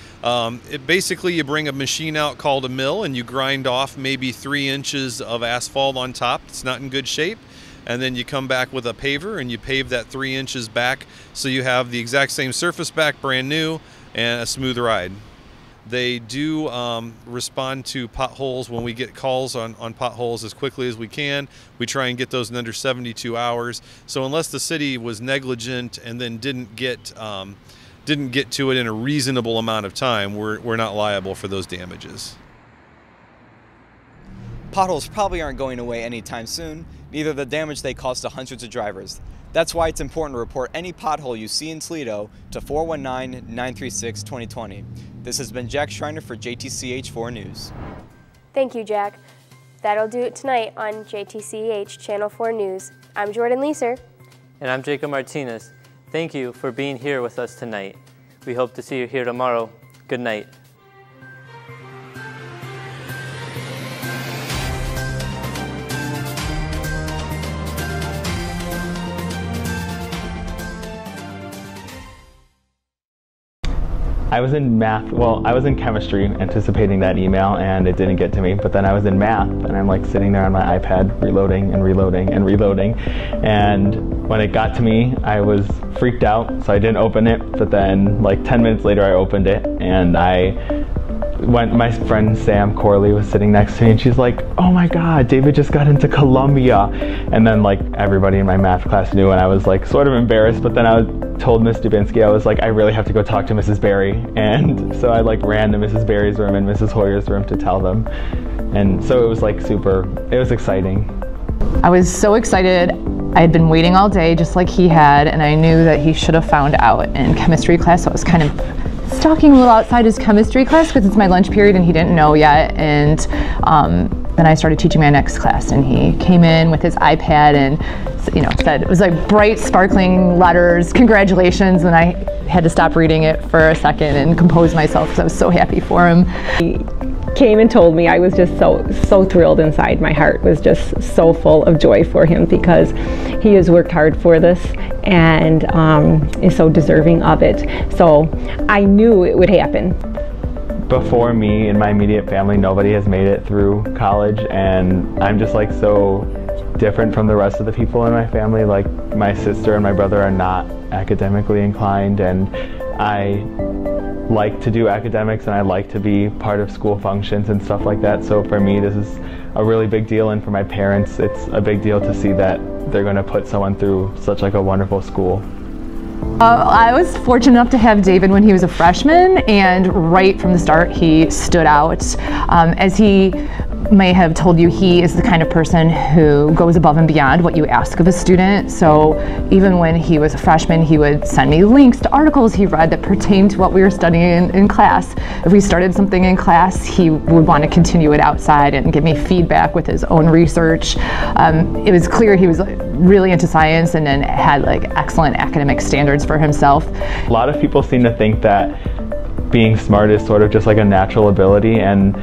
Basically, you bring a machine out called a mill and you grind off maybe 3 inches of asphalt on top. It's not in good shape. And then you come back with a paver and you pave that 3 inches back so you have the exact same surface back, brand new, and a smooth ride. They do respond to potholes when we get calls on potholes as quickly as we can. We try and get those in under 72 hours. So unless the city was negligent and then didn't get to it in a reasonable amount of time, we're not liable for those damages. Potholes probably aren't going away anytime soon, neither the damage they cause to hundreds of drivers. That's why it's important to report any pothole you see in Toledo to 419-936-2020. This has been Jack Schreiner for JTCH 4 News. Thank you, Jack. That'll do it tonight on JTCH Channel 4 News. I'm Jordan Leeser. And I'm Jacob Martinez. Thank you for being here with us tonight. We hope to see you here tomorrow. Good night. I was in math, well, I was in chemistry anticipating that email and it didn't get to me, but then I was in math and I'm like sitting there on my iPad reloading and reloading and reloading, and when it got to me I was freaked out, so I didn't open it, but then like 10 minutes later I opened it and my friend Sam Corley was sitting next to me and she's like, oh my god, David just got into Columbia, and then like everybody in my math class knew, and I was like sort of embarrassed, but then I told Miss Dubinsky, I was like, I really have to go talk to Mrs. Berry, and so I like ran to Mrs. Berry's room and Mrs. Hoyer's room to tell them, and so it was like it was exciting. I was so excited. I had been waiting all day just like he had, and I knew that he should have found out in chemistry class, so I was kind of stalking a little outside his chemistry class because it's my lunch period and he didn't know yet. And then I started teaching my next class, and he came in with his iPad and said, it was like bright, sparkling letters, congratulations, and I had to stop reading it for a second and compose myself because I was so happy for him. He came and told me. I was just so thrilled inside. My heart was just so full of joy for him because he has worked hard for this and is so deserving of it. So I knew it would happen. Before me and my immediate family, nobody has made it through college, and I'm just like so different from the rest of the people in my family. Like my sister and my brother are not academically inclined, and I like to do academics and I like to be part of school functions and stuff like that. So for me, this is a really big deal, and for my parents, it's a big deal to see that they're going to put someone through such like a wonderful school. I was fortunate enough to have David when he was a freshman, and right from the start he stood out. As he may have told you, he is the kind of person who goes above and beyond what you ask of a student. So even when he was a freshman, he would send me links to articles he read that pertained to what we were studying in class. If we started something in class, he would want to continue it outside and give me feedback with his own research. It was clear he was really into science and then had like excellent academic standards for himself. A lot of people seem to think that being smart is sort of just like a natural ability, and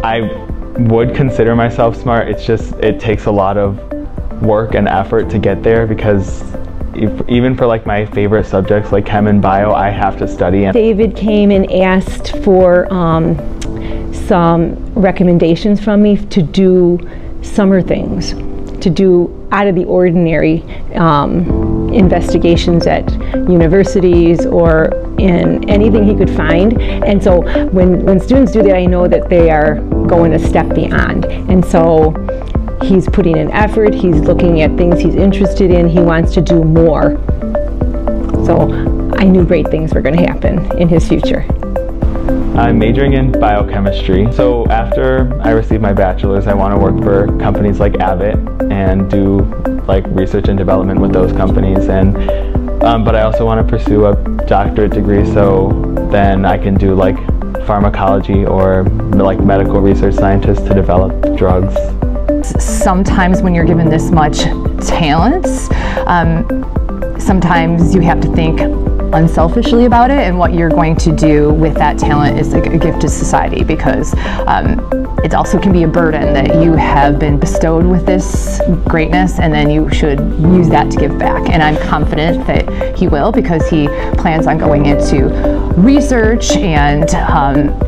I would consider myself smart. It's just, it takes a lot of work and effort to get there, because even for like my favorite subjects like chem and bio, I have to study. David came and asked for some recommendations from me to do summer things, to do out of the ordinary investigations at universities or in anything he could find. And so when students do that, I know that they are going a step beyond. And so he's putting in effort, he's looking at things he's interested in, he wants to do more. So I knew great things were going to happen in his future. I'm majoring in biochemistry. So after I receive my bachelor's, I want to work for companies like Abbott and do like research and development with those companies. And but I also want to pursue a doctorate degree, so then I can do like pharmacology or like medical research scientist to develop drugs. Sometimes when you're given this much talent, sometimes you have to think unselfishly about it, and what you're going to do with that talent is like a gift to society, because it also can be a burden that you have been bestowed with this greatness, and then you should use that to give back. And I'm confident that he will, because he plans on going into research and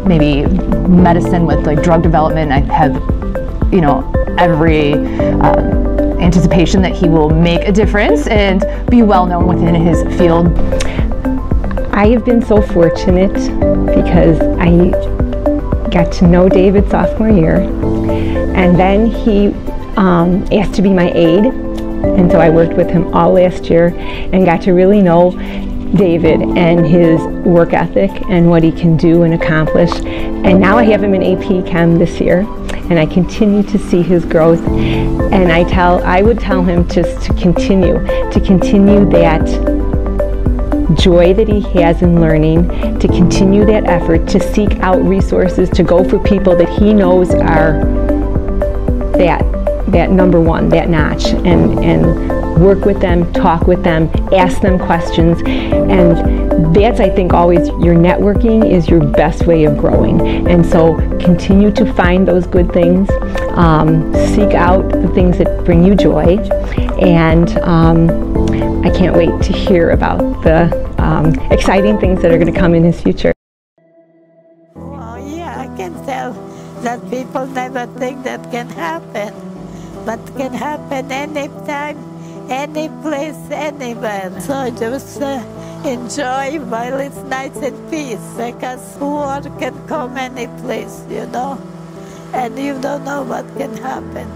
maybe medicine with like drug development. I have, every anticipation that he will make a difference and be well known within his field. I have been so fortunate because I got to know David sophomore year, and then he asked to be my aide, and so I worked with him all last year and got to really know David and his work ethic and what he can do and accomplish. And now I have him in AP Chem this year, and I continue to see his growth, and I would tell him just to continue that joy that he has in learning, to continue that effort, to seek out resources, to go for people that he knows are that number one, that notch, and work with them, talk with them, ask them questions. And that's, I think, always your networking is your best way of growing. And so continue to find those good things, seek out the things that bring you joy, and I can't wait to hear about the exciting things that are going to come in his future. Well, yeah, I can tell that people never think that can happen, but can happen anytime, any place, anywhere. So I just enjoy while it's nice and peace, because war can come any place, and you don't know what can happen.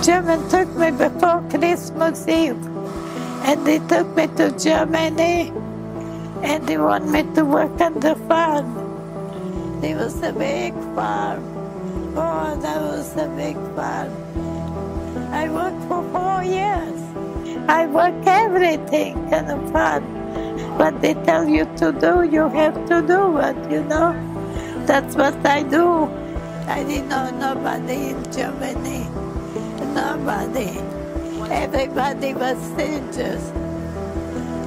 German took me before Christmas Eve, and they took me to Germany, and they want me to work on the farm. It was a big farm, Oh, that was a big fun. I worked for 4 years. I work everything kind of fun. What they tell you to do, you have to do it, you know. That's what I do. I didn't know nobody in Germany. Nobody. Everybody was strangers.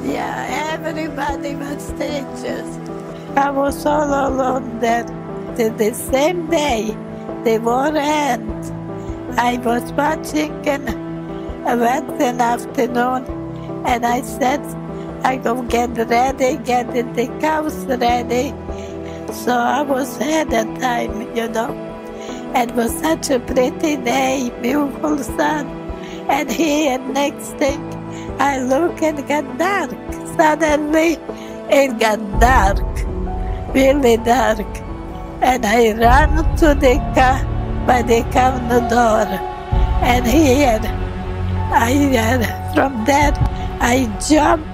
Yeah, everybody was strangers. I was all alone there. The same day, the war ended. I was watching a Wednesday afternoon, and I said, I go get ready, get the cows ready. So I was ahead of time, you know. It was such a pretty day, beautiful sun. And here, next thing, I look and it got dark. Suddenly, it got dark, really dark. And I ran to the car, by the counter door. And here, from there, I jumped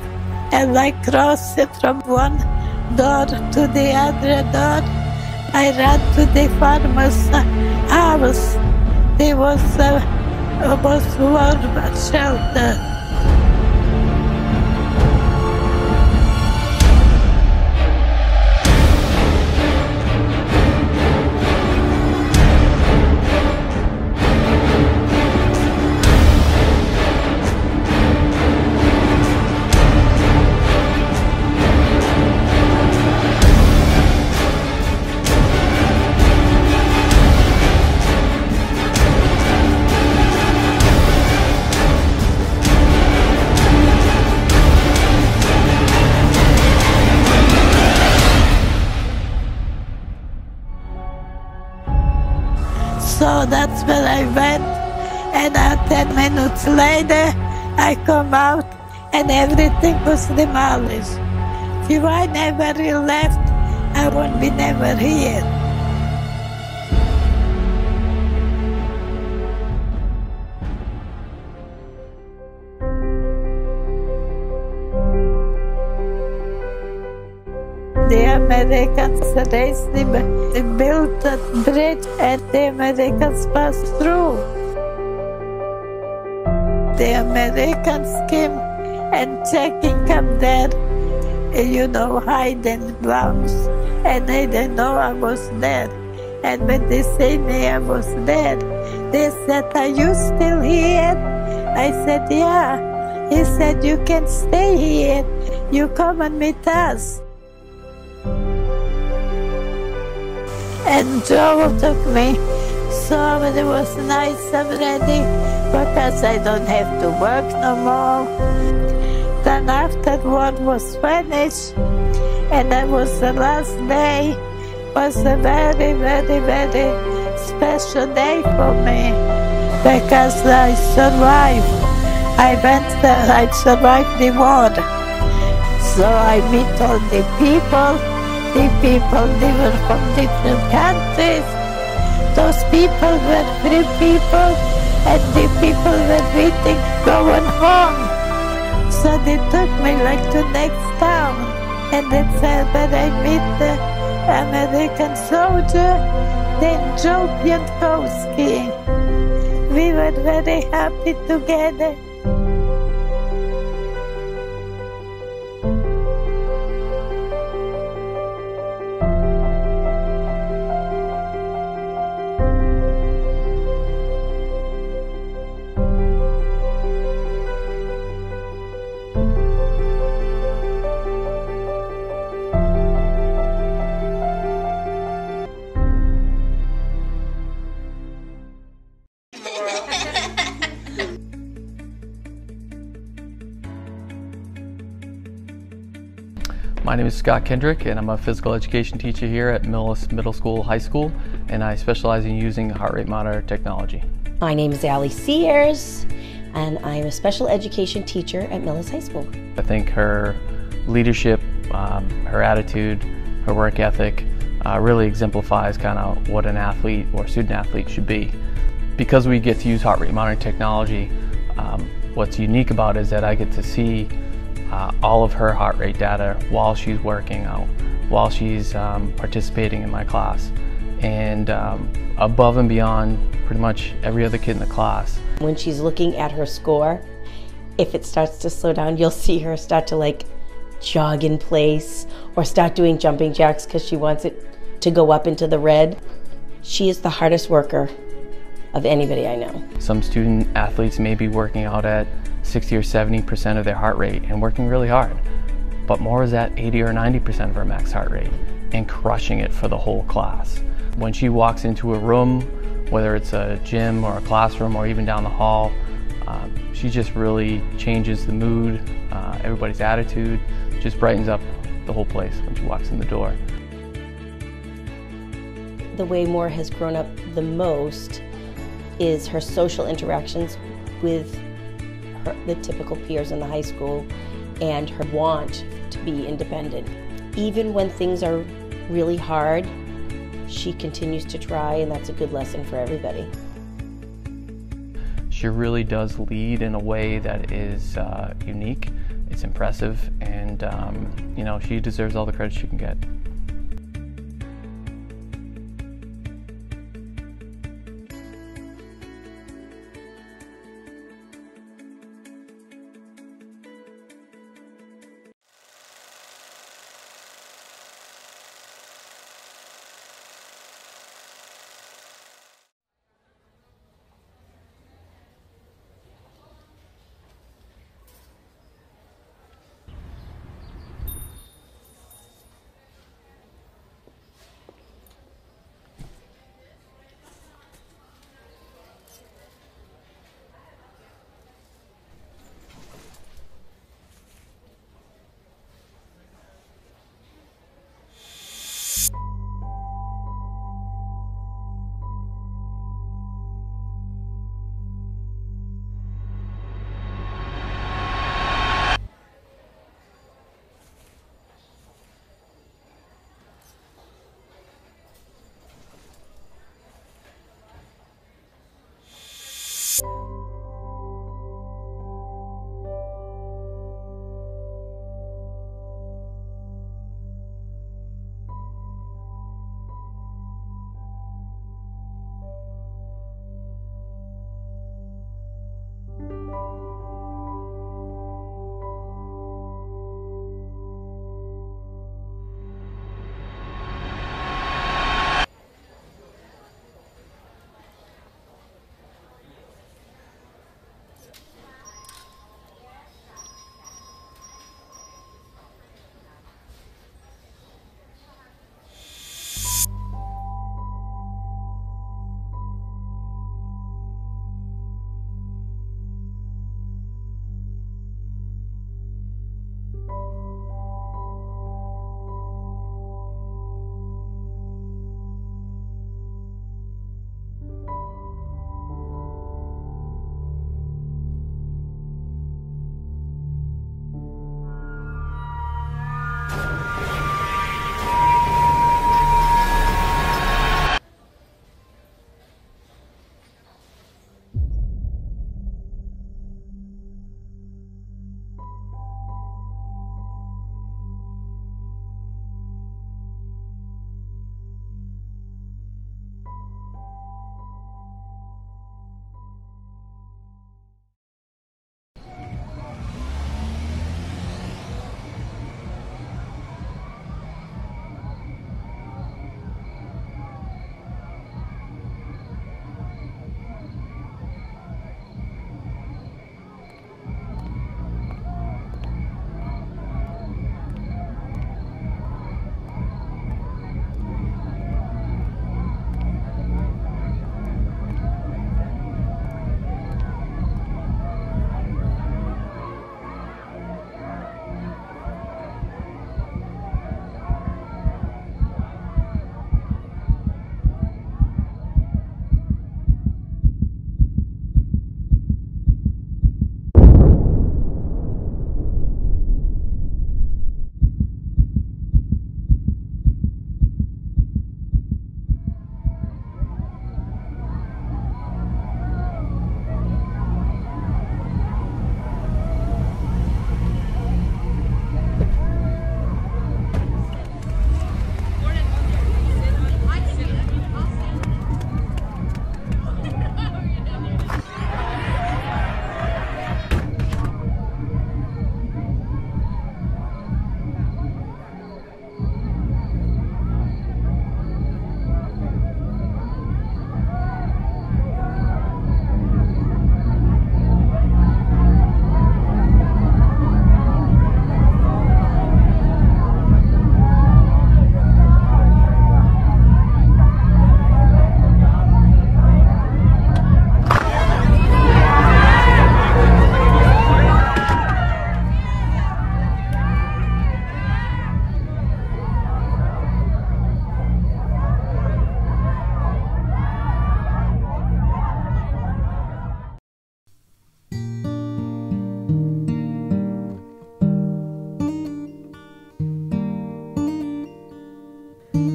and I crossed it from one door to the other door. I ran to the farmer's house. There was a warm shelter. So that's where I went, and 10 minutes later, I come out, and everything was demolished. If I never left, I would be never here. The Americans raised they built a bridge and the Americans passed through. The Americans came and checking up there, you know, hiding bombs. And they didn't know I was there. And when they say me I was there, they said, "Are you still here?" I said, "Yeah." He said, "You can stay here. You come and meet us." And Joe took me, so it was nice already, because I don't have to work no more. Then after war was finished, and that was the last day, was a very, very, very special day for me, because I survived. I survived the war. So I meet all the people. The people, they were from different countries. Those people were free people, and the people were waiting, going home. So they took me like to next town, and they said that I meet the American soldier, then Joe Piatkowski. We were very happy together. My name is Scott Kendrick, and I'm a physical education teacher here at Millis Middle School High School, and I specialize in using heart rate monitor technology. My name is Allie Sears, and I'm a special education teacher at Millis High School. I think her leadership, her attitude, her work ethic really exemplifies kind of what an athlete or student athlete should be. Because we get to use heart rate monitoring technology, what's unique about it is that I get to see all of her heart rate data while she's working out, while she's participating in my class. and above and beyond pretty much every other kid in the class. When she's looking at her score, if it starts to slow down, you'll see her start to like jog in place or start doing jumping jacks because she wants it to go up into the red. She is the hardest worker of anybody I know. Some student athletes may be working out at 60 or 70% of their heart rate and working really hard, but Maura is at 80 or 90% of her max heart rate and crushing it for the whole class. When she walks into a room, whether it's a gym or a classroom or even down the hall, she just really changes the mood, everybody's attitude, just brightens up the whole place when she walks in the door. The way Maura has grown up the most is her social interactions with the typical peers in the high school and her want to be independent. Even when things are really hard, she continues to try, and that's a good lesson for everybody. She really does lead in a way that is unique, it's impressive, and you know, she deserves all the credit she can get.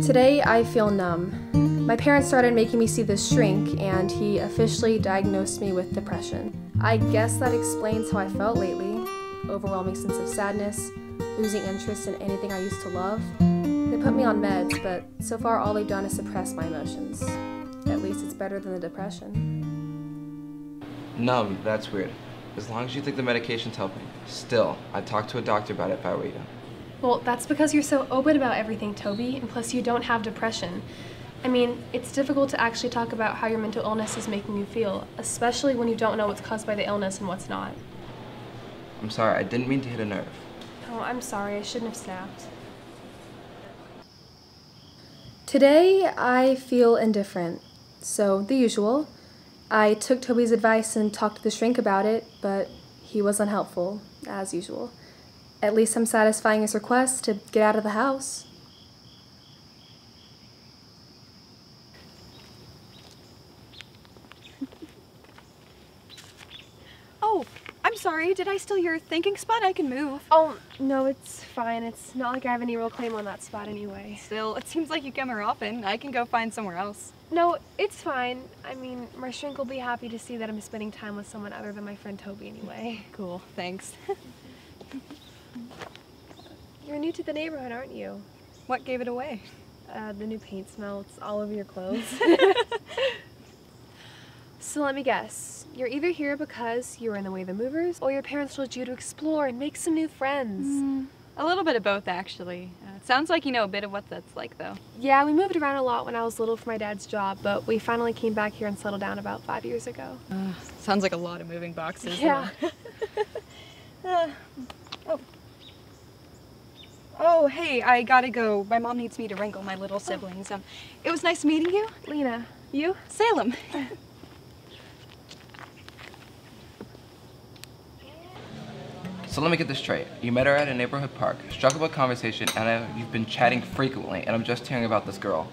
Today I feel numb. My parents started making me see this shrink, and he officially diagnosed me with depression. I guess that explains how I felt lately. Overwhelming sense of sadness, losing interest in anything I used to love. They put me on meds, but so far all they've done is suppress my emotions. At least it's better than the depression. Numb, that's weird. As long as you think the medication's helping. Still, I'd talk to a doctor about it if I were you. Well, that's because you're so open about everything, Toby, and plus you don't have depression. I mean, it's difficult to actually talk about how your mental illness is making you feel, especially when you don't know what's caused by the illness and what's not. I'm sorry, I didn't mean to hit a nerve. Oh, I'm sorry, I shouldn't have snapped. Today, I feel indifferent. So, the usual. I took Toby's advice and talked to the shrink about it, but he was unhelpful, as usual. At least I'm satisfying his request to get out of the house. Oh, I'm sorry. Did I steal your thinking spot? I can move. Oh, no, it's fine. It's not like I have any real claim on that spot anyway. Still, it seems like you come here often. I can go find somewhere else. No, it's fine. I mean, my shrink will be happy to see that I'm spending time with someone other than my friend Toby anyway. Cool, thanks. You're new to the neighborhood, aren't you? What gave it away? The new paint smell. It's all over your clothes. So let me guess. You're either here because you were in the way of the movers, or your parents told you to explore and make some new friends. A little bit of both, actually. It sounds like you know a bit of what that's like, though. Yeah, we moved around a lot when I was little for my dad's job, but we finally came back here and settled down about 5 years ago. Sounds like a lot of moving boxes. Yeah. Oh, hey, I gotta go. My mom needs me to wrangle my little siblings. It was nice meeting you. Lena. You? Salem. So let me get this straight. You met her at a neighborhood park, struck up a conversation, and you've been chatting frequently, and I'm just hearing about this girl.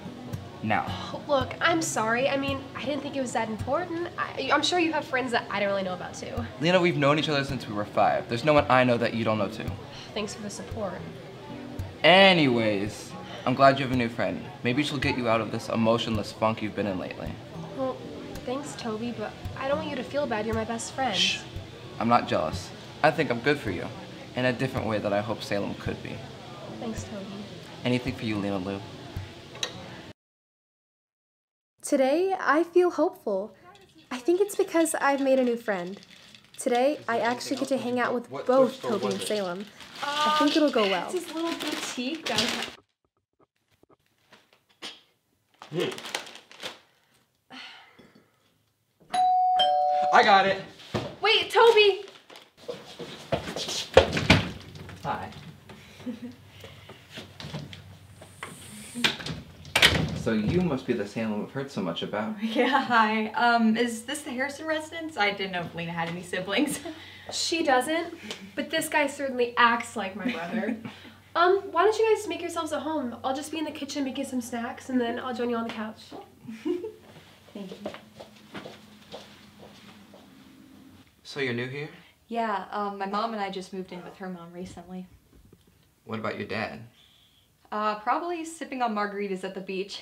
Now. Look, I'm sorry. I mean, I didn't think it was that important. I'm sure you have friends that I don't really know about too. Lena, we've known each other since we were 5. There's no one I know that you don't know too. Thanks for the support. Anyways, I'm glad you have a new friend. Maybe she'll get you out of this emotionless funk you've been in lately. Well, thanks, Toby, but I don't want you to feel bad. You're my best friend. Shh. I'm not jealous. I think I'm good for you, in a different way that I hope Salem could be. Thanks, Toby. Anything for you, Lena Lou. Today, I feel hopeful. I think it's because I've made a new friend. Today, I actually get to hang out with both Toby and Salem. I think it'll go well. It's this little boutique downtown. I got it. Wait, Toby! Hi. So you must be the Salem we've heard so much about. Yeah, hi. Is this the Harrison residence? I didn't know if Lena had any siblings. She doesn't, but this guy certainly acts like my brother. Why don't you guys make yourselves at home? I'll just be in the kitchen making some snacks, and then I'll join you on the couch. Thank you. So you're new here? Yeah, my mom and I just moved in with her mom recently. What about your dad? Probably sipping on margaritas at the beach.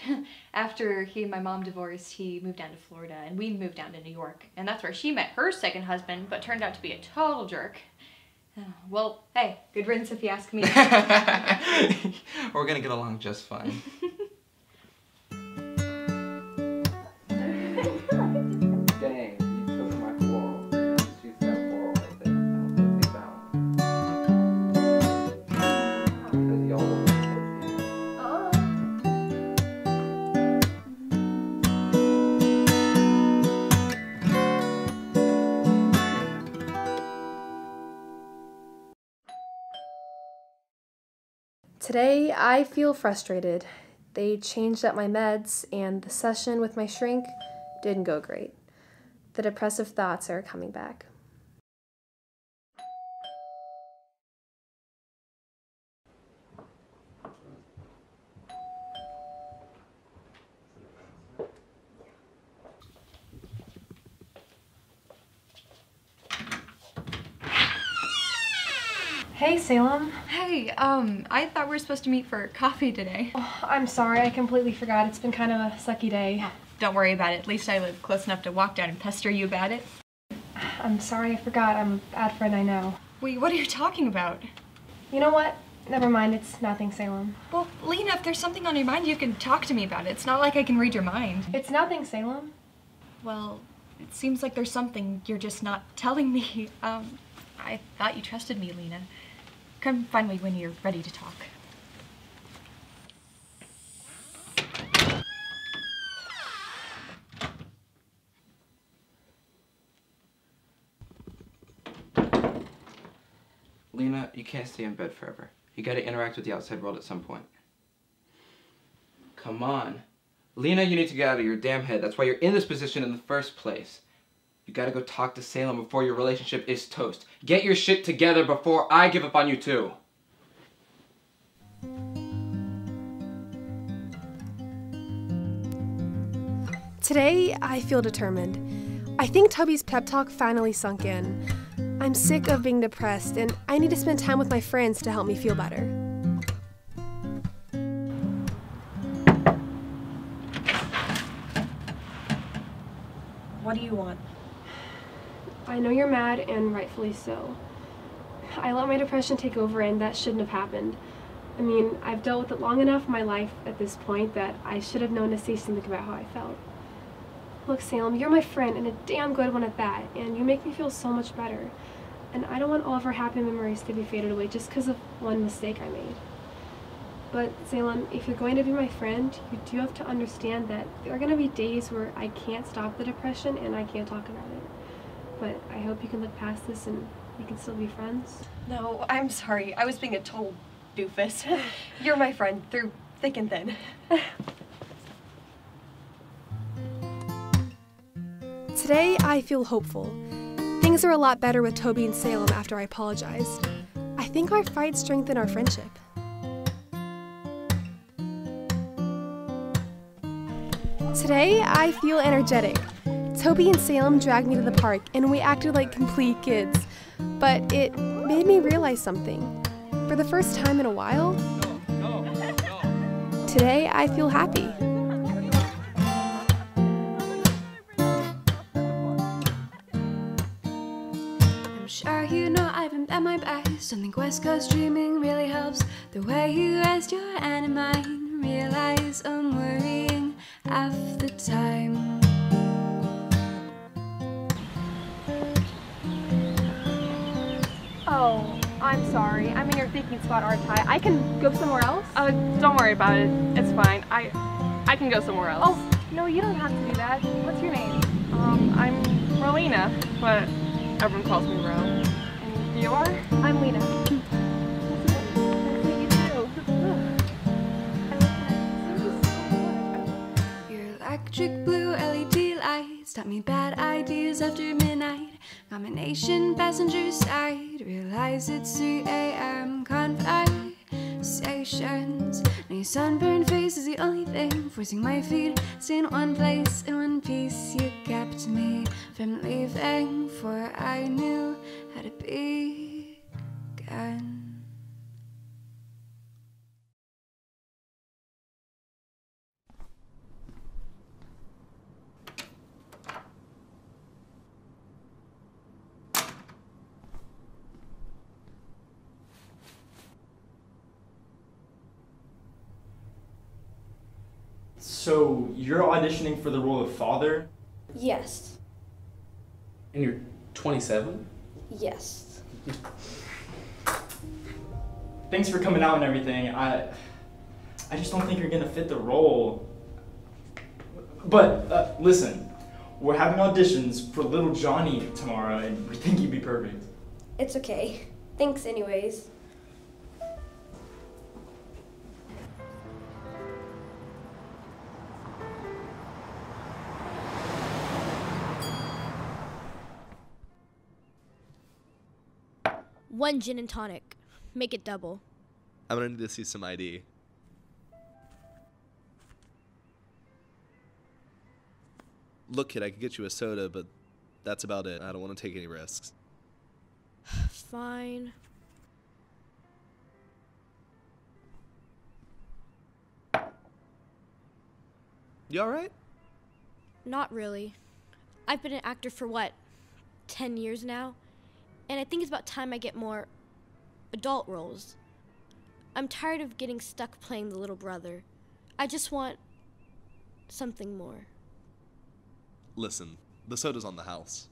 After he and my mom divorced, he moved down to Florida, and we moved down to New York. And that's where she met her second husband, but turned out to be a total jerk. Well, hey, good riddance if you ask me. We're gonna get along just fine. Dang, you took my floral. She's got floral right there. I'll take that one. Because y'all will Today, I feel frustrated. They changed up my meds, and the session with my shrink didn't go great. The depressive thoughts are coming back. Hey, Salem. Hey, I thought we were supposed to meet for coffee today. Oh, I'm sorry, I completely forgot. It's been kind of a sucky day. Don't worry about it. At least I live close enough to walk down and pester you about it. I'm sorry, I forgot. I'm a bad friend, I know. Wait, what are you talking about? You know what? Never mind, it's nothing, Salem. Well, Lena, if there's something on your mind, you can talk to me about it. It's not like I can read your mind. It's nothing, Salem. Well, it seems like there's something you're just not telling me. I thought you trusted me, Lena. Come find me when you're ready to talk. Lena, you can't stay in bed forever. You gotta interact with the outside world at some point. Come on. Lena, you need to get out of your damn head. That's why you're in this position in the first place. You gotta go talk to Salem before your relationship is toast. Get your shit together before I give up on you too. Today, I feel determined. I think Tubby's pep talk finally sunk in. I'm sick of being depressed, and I need to spend time with my friends to help me feel better. What do you want? I know you're mad, and rightfully so. I let my depression take over, and that shouldn't have happened. I mean, I've dealt with it long enough in my life at this point that I should have known to say something about how I felt. Look, Salem, you're my friend, and a damn good one at that, and you make me feel so much better. And I don't want all of our happy memories to be faded away just because of one mistake I made. But, Salem, if you're going to be my friend, you do have to understand that there are going to be days where I can't stop the depression and I can't talk about it. But I hope you can look past this and we can still be friends. No, I'm sorry. I was being a total doofus. You're my friend through thick and thin. Today, I feel hopeful. Things are a lot better with Toby and Salem after I apologized. I think our fight strengthened our friendship. Today, I feel energetic. Toby and Salem dragged me to the park and we acted like complete kids. But it made me realize something. For the first time in a while, today I feel happy. Sure, you know I've been at my best. Don't think West Coast dreaming really helps. The way you rest your hand in mine, realize I'm worrying half the time. Oh, I'm sorry. I'm in your thinking spot, aren't I? I can go somewhere else? Don't worry about it. It's fine. I can go somewhere else. Oh, no, you don't have to do that. What's your name? I'm Rolina, but everyone calls me Ro. And you are? I'm Lena. Your electric blue LED lights taught me bad ideas after midnight. Combination passenger side, realize it's 3 a.m. Conversations. Now your sunburned face is the only thing forcing my feet stay in one place in one piece. You kept me from leaving before I knew how to begin. So, you're auditioning for the role of father? Yes. And you're 27? Yes. Thanks for coming out and everything. I just don't think you're gonna fit the role. But, listen, we're having auditions for little Johnny tomorrow, and we think you'd be perfect. It's okay. Thanks anyways. One gin and tonic. Make it double. I'm gonna need to see some ID. Look, kid, I could get you a soda, but that's about it. I don't want to take any risks. Fine. You alright? Not really. I've been an actor for what, 10 years now? And I think it's about time I get more adult roles. I'm tired of getting stuck playing the little brother. I just want something more. Listen, the soda's on the house.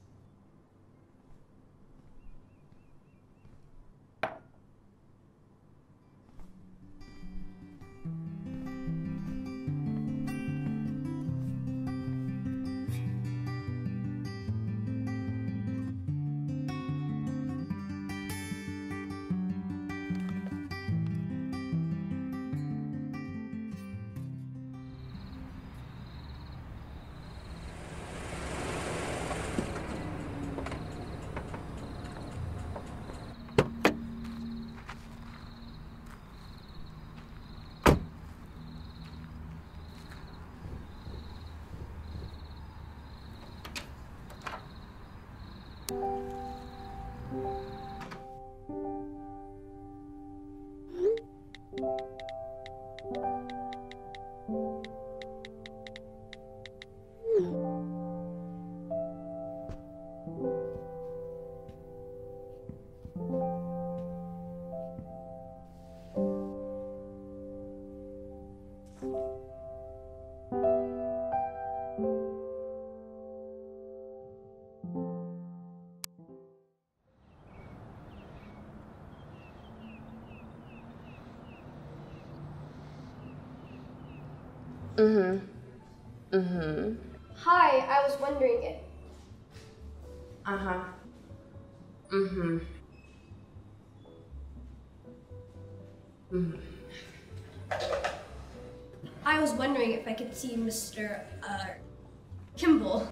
Hi, I was wondering it. I was wondering if I could see Mr. Kimball.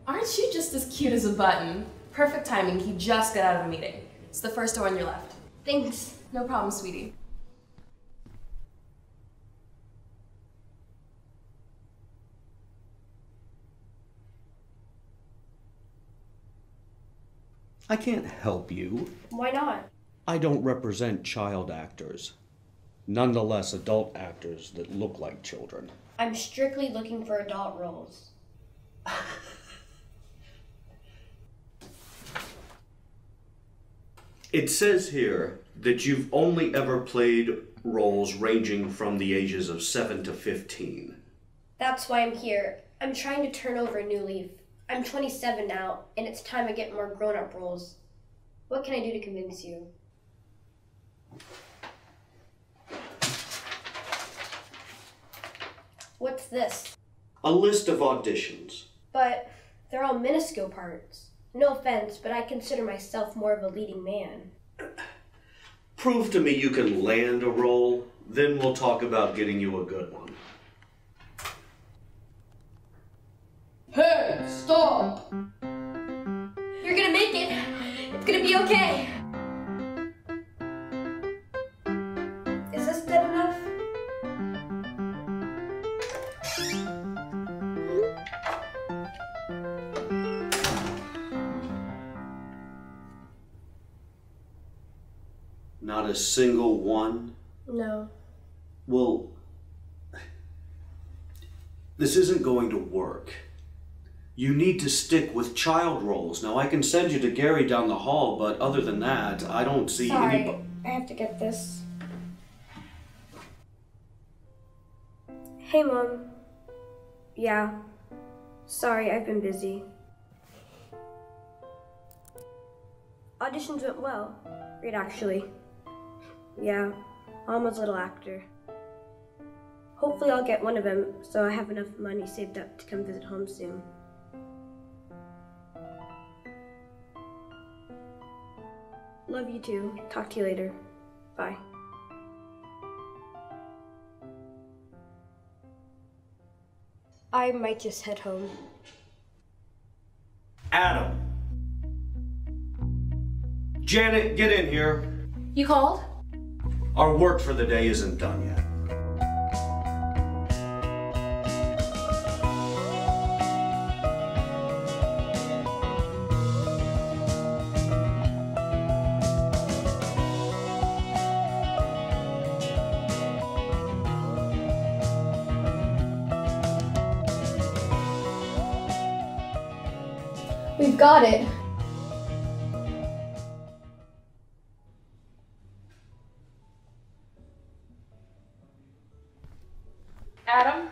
Aren't you just as cute as a button? Perfect timing, he just got out of a meeting. It's the first door on your left. Thanks. No problem, sweetie. I can't help you. Why not? I don't represent child actors. Nonetheless, adult actors that look like children. I'm strictly looking for adult roles. It says here that you've only ever played roles ranging from the ages of 7 to 15. That's why I'm here. I'm trying to turn over a new leaf. I'm 27 now, and it's time I get more grown-up roles. What can I do to convince you? What's this? A list of auditions. But they're all minuscule parts. No offense, but I consider myself more of a leading man. Prove to me you can land a role, then we'll talk about getting you a good one. Hey, stop! You're gonna make it. It's gonna be okay. Is this good enough? Not a single one? No. Well, this isn't going to work. You need to stick with child roles. Now, I can send you to Gary down the hall, but other than that, I don't see any... Sorry, I have to get this. Hey, Mom. Yeah. Sorry, I've been busy. Auditions went well. Great, actually. Yeah, Mom was a little actor. Hopefully I'll get one of them, so I have enough money saved up to come visit home soon. Love you too. Talk to you later. Bye. I might just head home. Adam! Janet, get in here. You called? Our work for the day isn't done yet. We've got it. Adam?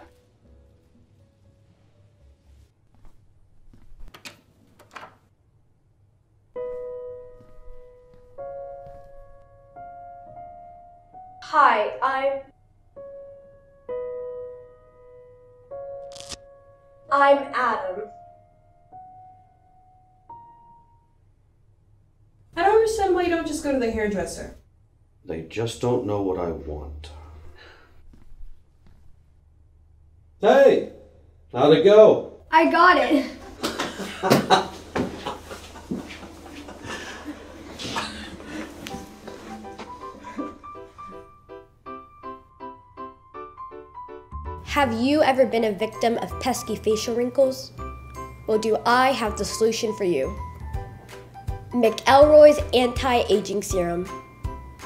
Hi, I'm Adam. I don't understand why you don't just go to the hairdresser. They just don't know what I want. Hey! How'd it go? I got it. Have you ever been a victim of pesky facial wrinkles? Well, do I have the solution for you? McElroy's Anti-Aging Serum.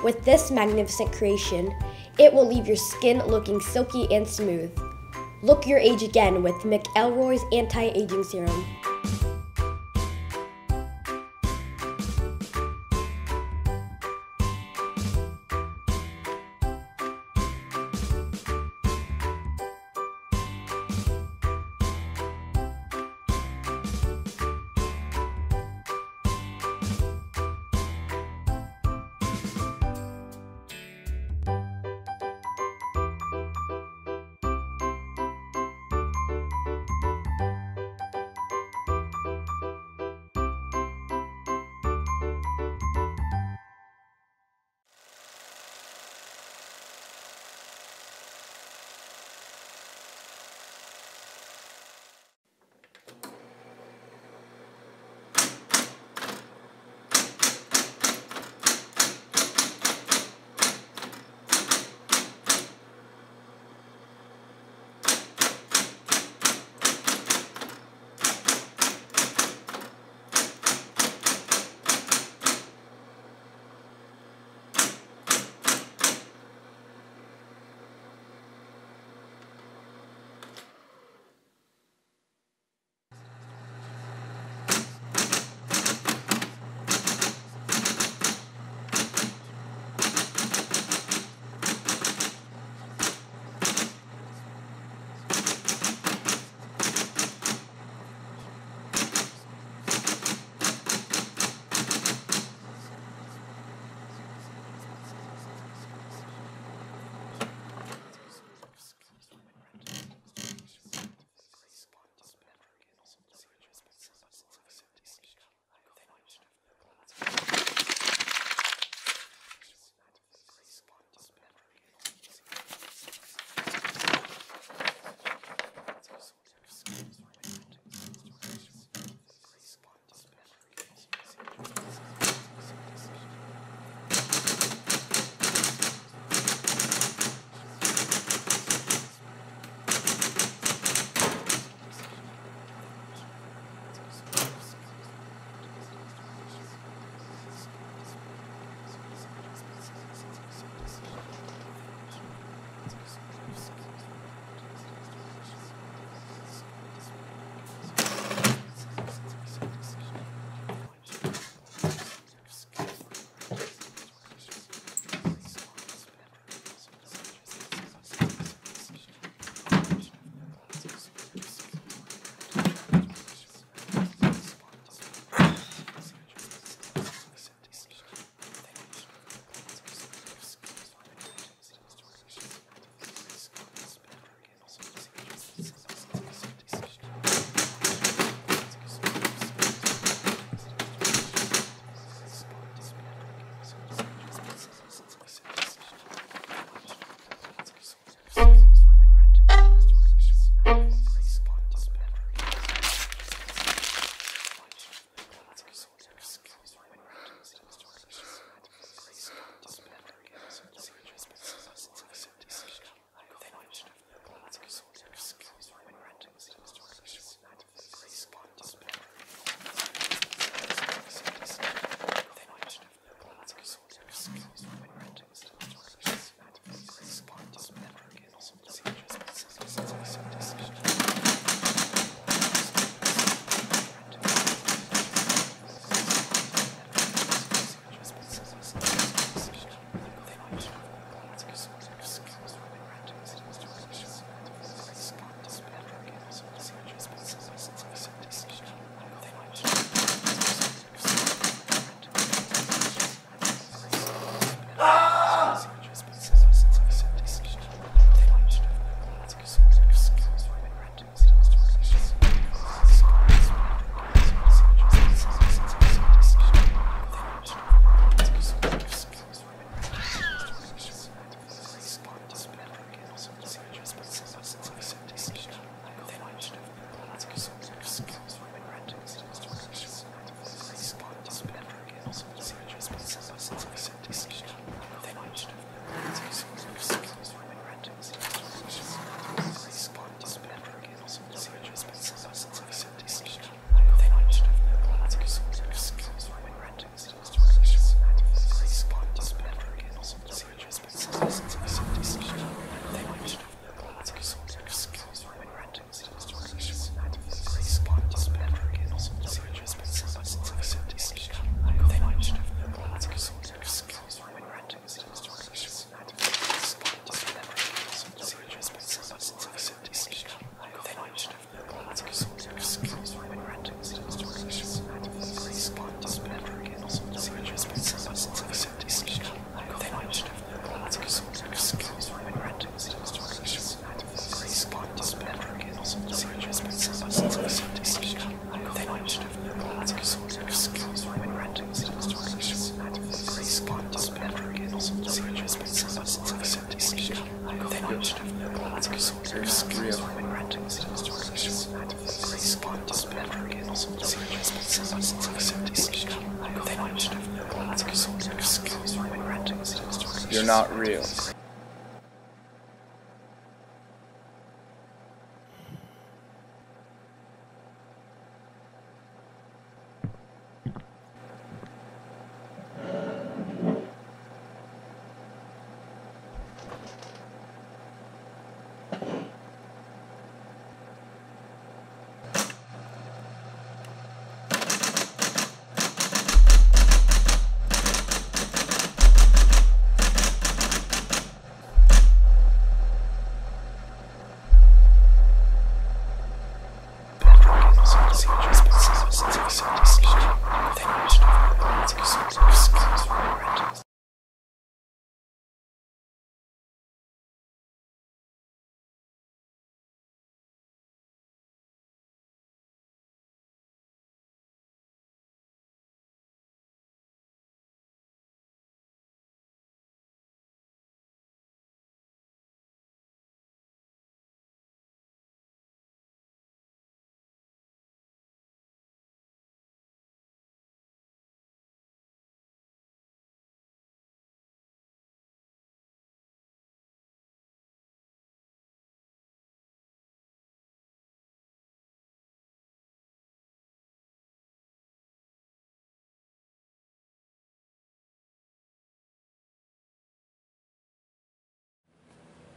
With this magnificent creation, it will leave your skin looking silky and smooth. Look your age again with McElroy's Anti-Aging Serum. You're not real.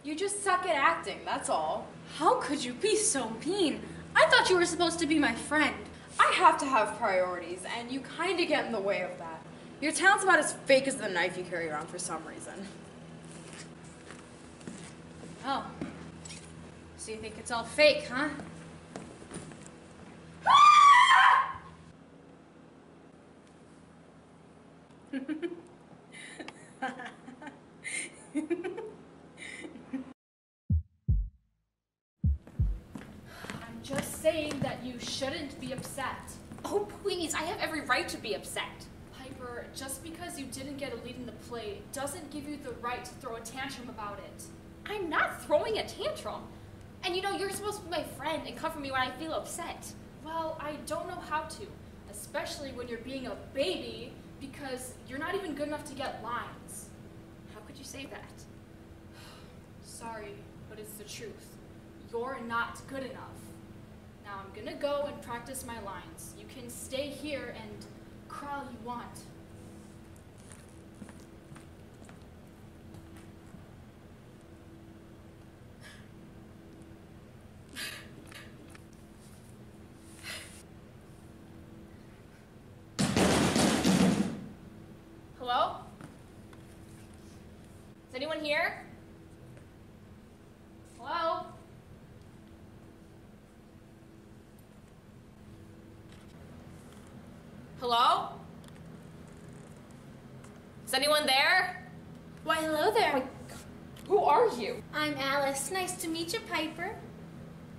You just suck at acting, that's all. How could you be so mean? I thought you were supposed to be my friend. I have to have priorities, and you kind of get in the way of that. Your talent's about as fake as the knife you carry around for some reason. Oh. So you think it's all fake, huh? Just saying that you shouldn't be upset. Oh, please, I have every right to be upset. Piper, just because you didn't get a lead in the play doesn't give you the right to throw a tantrum about it. I'm not throwing a tantrum. And you know, you're supposed to be my friend and comfort me when I feel upset. Well, I don't know how to, especially when you're being a baby, because you're not even good enough to get lines. How could you say that? Sorry, but it's the truth. You're not good enough. Now I'm gonna go and practice my lines. You can stay here and cry all you want. Hello? Is anyone here? Hello? Hello? Is anyone there? Why, hello there. Who are you? I'm Alice. Nice to meet you, Piper.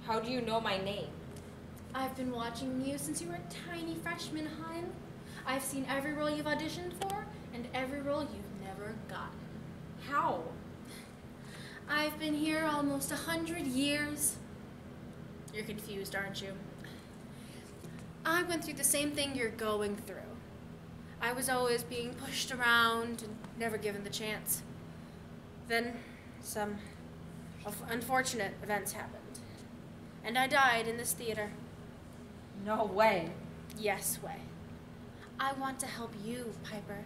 How do you know my name? I've been watching you since you were a tiny freshman, hon. I've seen every role you've auditioned for and every role you've never gotten. How? I've been here almost 100 years. You're confused, aren't you? I went through the same thing you're going through. I was always being pushed around and never given the chance. Then some unfortunate events happened, and I died in this theater. No way. Yes way. I want to help you, Piper.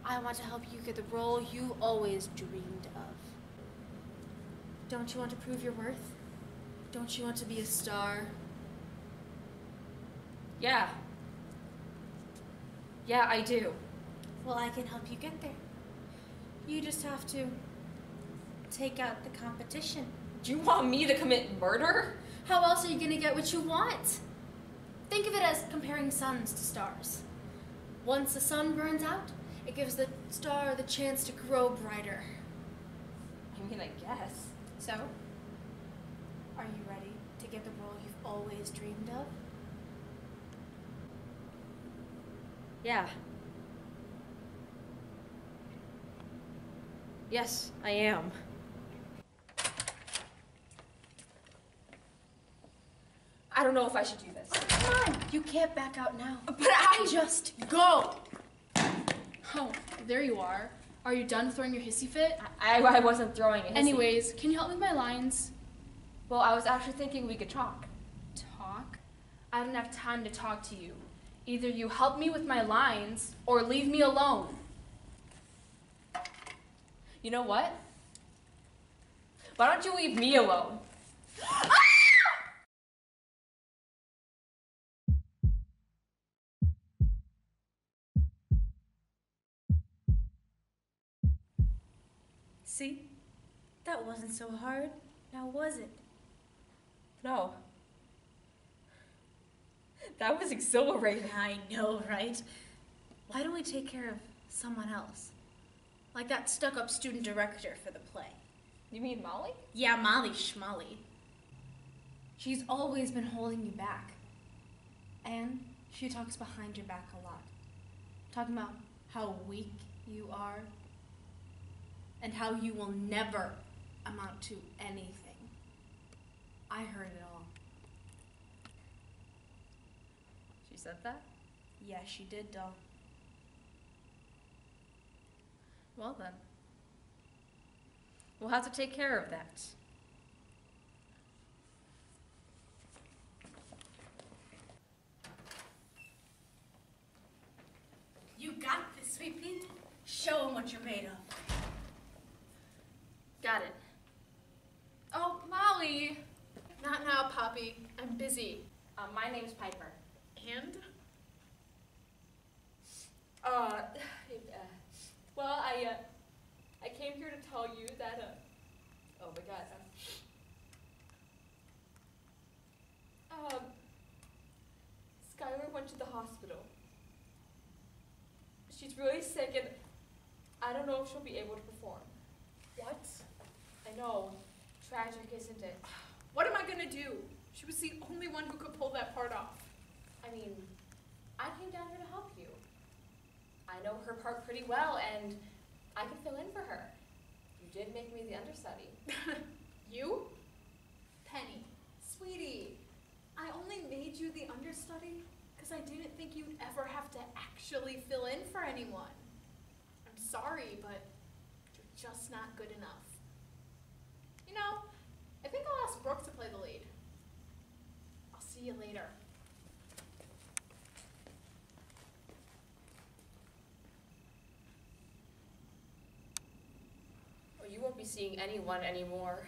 I want to help you get the role you always dreamed of. Don't you want to prove your worth? Don't you want to be a star? Yeah. Yeah, I do. Well, I can help you get there. You just have to take out the competition. Do you want me to commit murder? How else are you gonna get what you want? Think of it as comparing suns to stars. Once the sun burns out, it gives the star the chance to grow brighter. I mean, I guess. So, are you ready to get the role you've always dreamed of? Yeah. Yes, I am. I don't know if I should do this. Come on, you can't back out now. But I Just go! Oh, there you are. Are you done throwing your hissy fit? I wasn't throwing a hissy. Anyways, can you help with my lines? Well, I was actually thinking we could talk. Talk? I don't have time to talk to you. Either you help me with my lines, or leave me alone. You know what? Why don't you leave me alone? See? That wasn't so hard, now was it? No. That was exhilarating. I know, right? Why don't we take care of someone else? Like that stuck-up student director for the play. You mean Molly? Yeah, Molly Schmolly. She's always been holding you back. And she talks behind your back a lot. Talking about how weak you are and how you will never amount to anything. I heard it all. She said that? Yeah, she did, doll. Well then. We'll have to take care of that. You got this, sweet pea. Show them what you're made of. Got it. Oh, Molly! Not now, Poppy. I'm busy. My name's Piper. And? Well, I came here to tell you that, oh my god, Skylar went to the hospital. She's really sick and I don't know if she'll be able to perform. What? I know. Tragic, isn't it? What am I gonna do? She was the only one who could pull that part off. I mean, I came down here to help you. I know her part pretty well, and I can fill in for her. You did make me the understudy. You? Penny, sweetie, I only made you the understudy because I didn't think you'd ever have to actually fill in for anyone. I'm sorry, but you're just not good enough. You know, I think I'll ask Brooke to play the lead. I'll see you later. Well, you won't be seeing anyone anymore.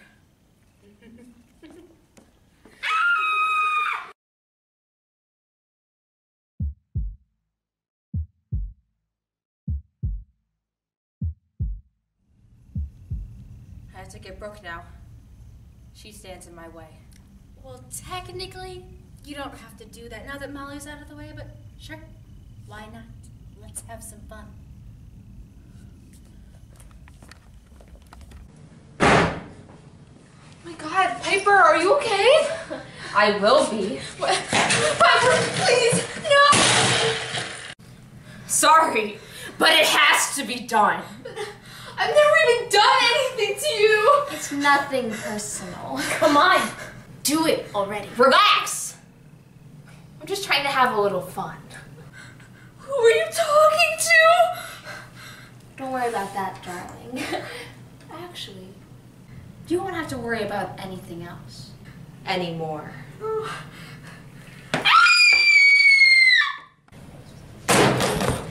I have to get Brooke now. She stands in my way. Well, technically, you don't have to do that now that Molly's out of the way, but sure, why not? Let's have some fun. Oh my god, Piper, are you okay? I will be. What? Piper, please, no! Sorry, but it has to be done. I've never even done anything to you! It's nothing personal. Come on, do it already. Relax! I'm just trying to have a little fun. Who are you talking to? Don't worry about that, darling. Actually, you won't have to worry about anything else anymore.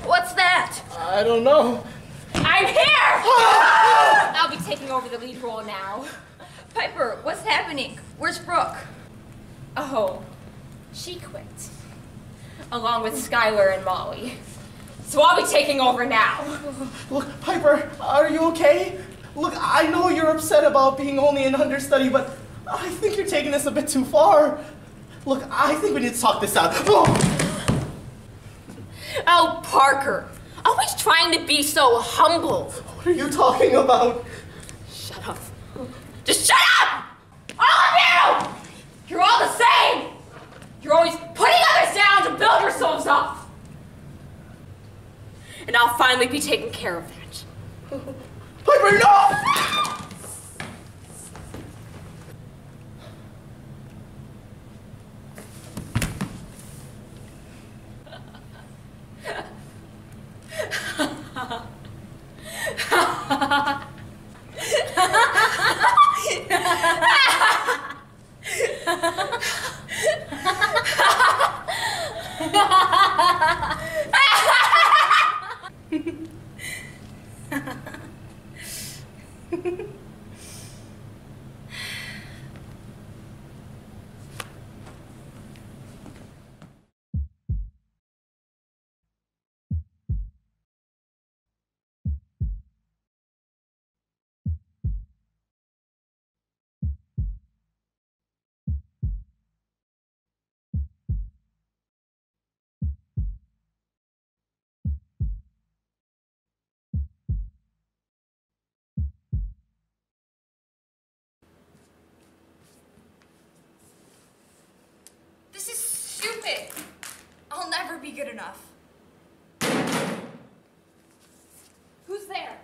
What's that? I don't know. I'm here! I'll be taking over the lead role now. Piper, what's happening? Where's Brooke? Oh, she quit. Along with Skylar and Molly. So I'll be taking over now. Look, Piper, are you okay? Look, I know you're upset about being only an understudy, but I think you're taking this a bit too far. Look, I think we need to talk this out. Oh, Parker. Always trying to be so humble. What are you talking about? Shut up. Just shut up! All of you! You're all the same! You're always putting others down to build yourselves up. And I'll finally be taking care of that. Piper, no! This is stupid. I'll never be good enough. Who's there?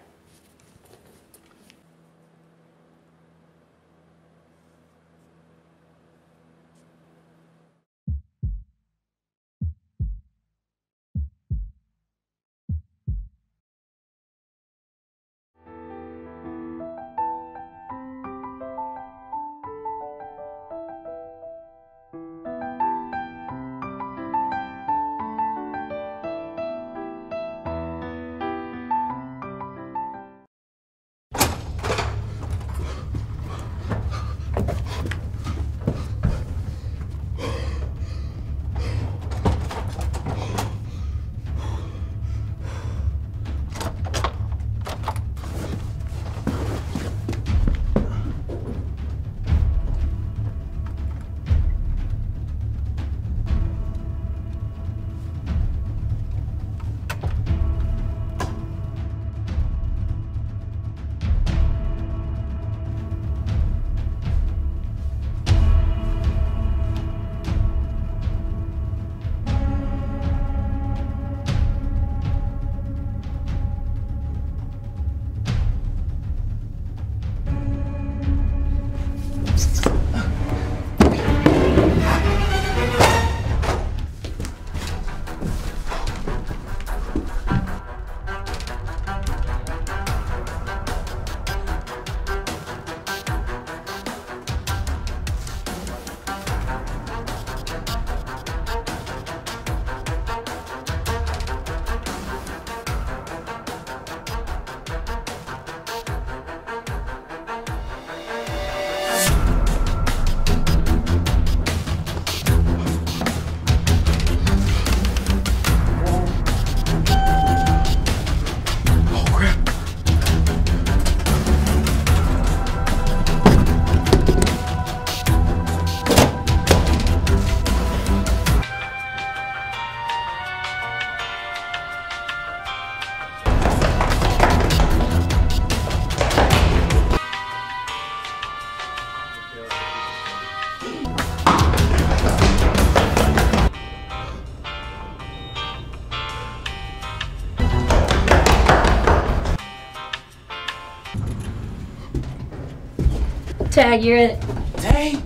Tag, you're in it. Dang!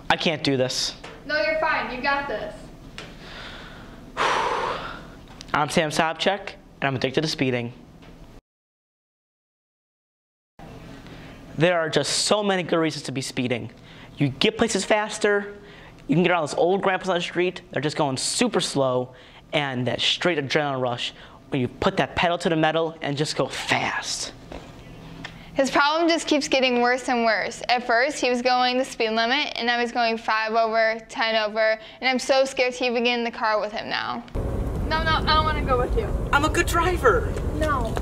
I can't do this. No, you're fine. You got this. I'm Sam Sobchak, and I'm addicted to speeding. There are just so many good reasons to be speeding. You get places faster, you can get around those old grandpas on the street, they're just going super slow, and that straight adrenaline rush when you put that pedal to the metal and just go fast. His problem just keeps getting worse and worse. At first, he was going the speed limit, and now he's going 5 over, 10 over, and I'm so scared to even get in the car with him now. No, I don't want to go with you. I'm a good driver. No.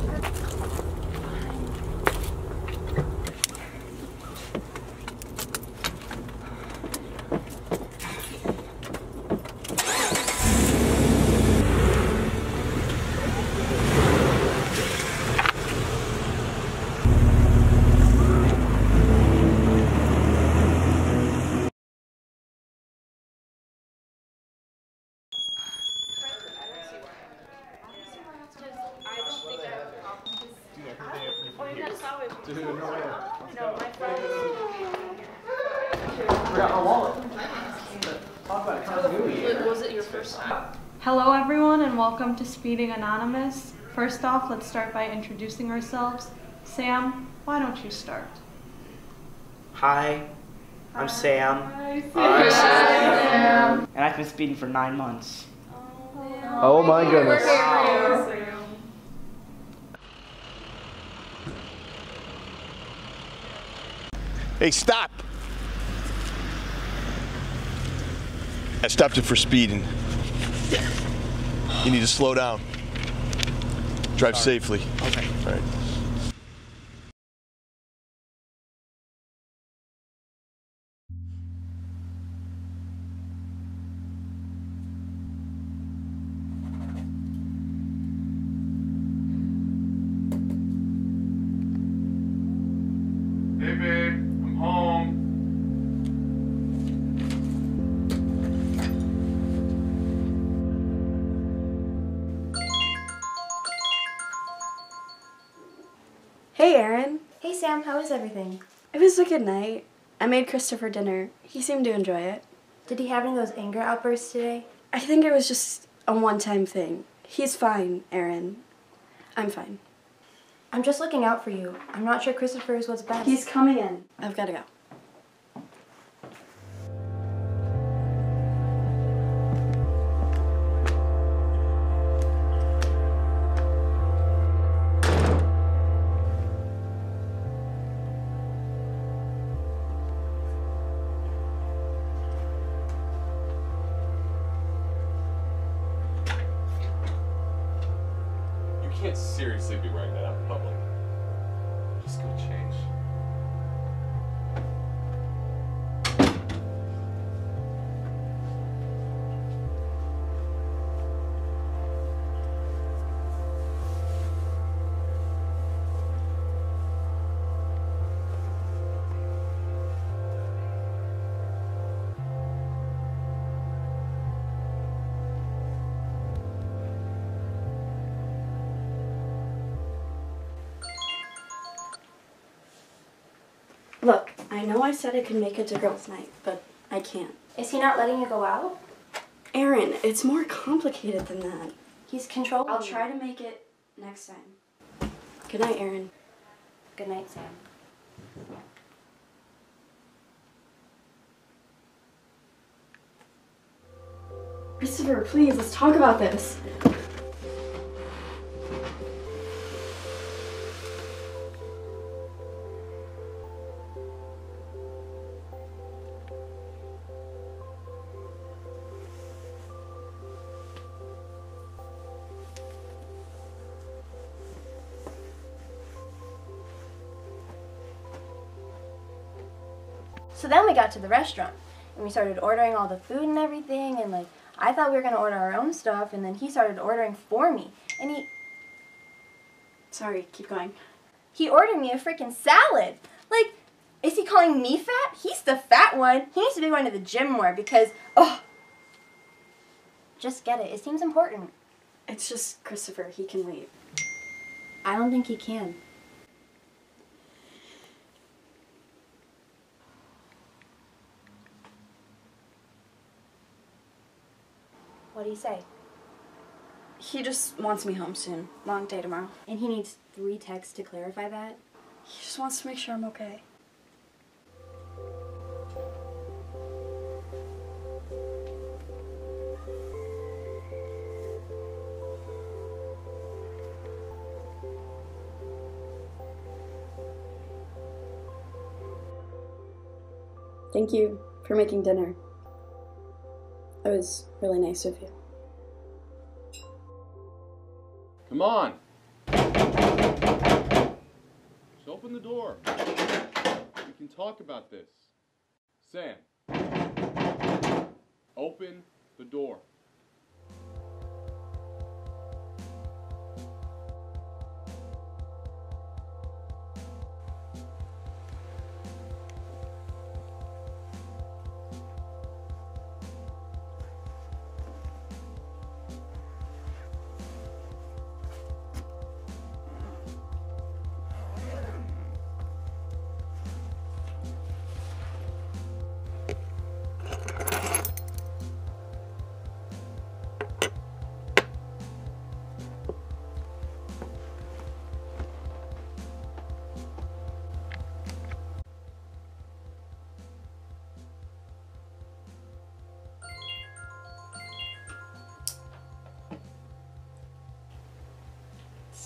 Was it your first time? Hello everyone and welcome to Speeding Anonymous. First off, let's start by introducing ourselves. Sam, why don't you start? Hi, I'm Sam. Hi, Sam. And I've been speeding for 9 months. Oh my goodness. Hey, stop! I stopped it for speeding. You need to slow down. Drive safely. Okay. All right. Hey babe, I'm home. Hey, Aaron. Hey, Sam, how was everything? It was a good night. I made Christopher dinner. He seemed to enjoy it. Did he have any of those anger outbursts today? I think it was just a one-time thing. He's fine, Aaron. I'm fine. I'm just looking out for you. I'm not sure Christopher is what's best. He's coming in. I've got to go. You can't seriously be wearing that out in public. Just go change. Look, I know I said I could make it to girls' night, but I can't. Is he not letting you go out? Aaron, it's more complicated than that. He's controlling I'll you. try to make it next time. Good night, Aaron. Good night, Sam. Christopher, please, let's talk about this. So then we got to the restaurant, and we started ordering all the food and everything, and like, I thought we were gonna order our own stuff, and then he started ordering for me, and Sorry, keep going. he ordered me a freaking salad. Like, is he calling me fat? He's the fat one. He needs to be going to the gym more because, just get it. It seems important. It's just Christopher. He can wait. I don't think he can. What do you say? He just wants me home soon. Long day tomorrow. And he needs 3 texts to clarify that? He just wants to make sure I'm okay. Thank you for making dinner. It was really nice of you. Come on. Just open the door. We can talk about this. Sam. Open the door.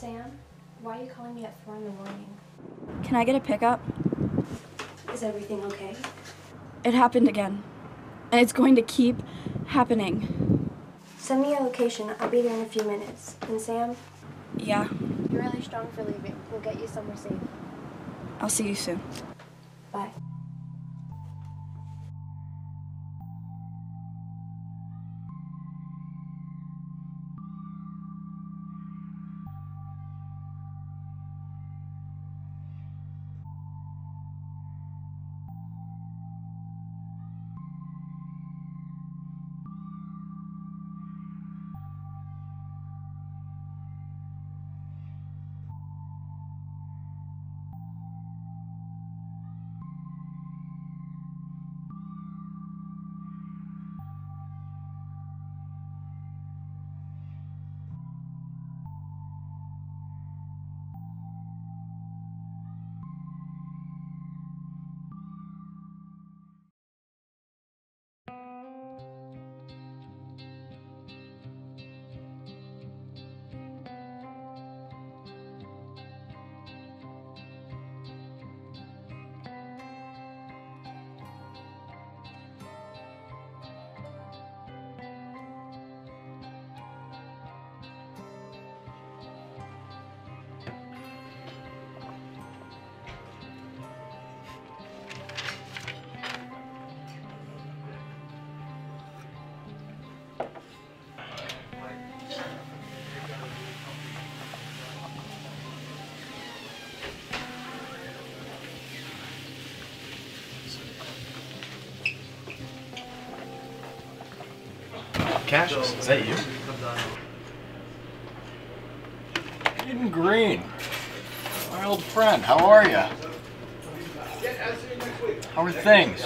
Sam, why are you calling me at 4 in the morning? Can I get a pickup? Is everything okay? It happened again. And it's going to keep happening. Send me your location. I'll be there in a few minutes. And Sam? Yeah, You're really strong for leaving. We'll get you somewhere safe. I'll see you soon. Bye. Cassius, is that you? Eden Green, my old friend, how are you? How are things?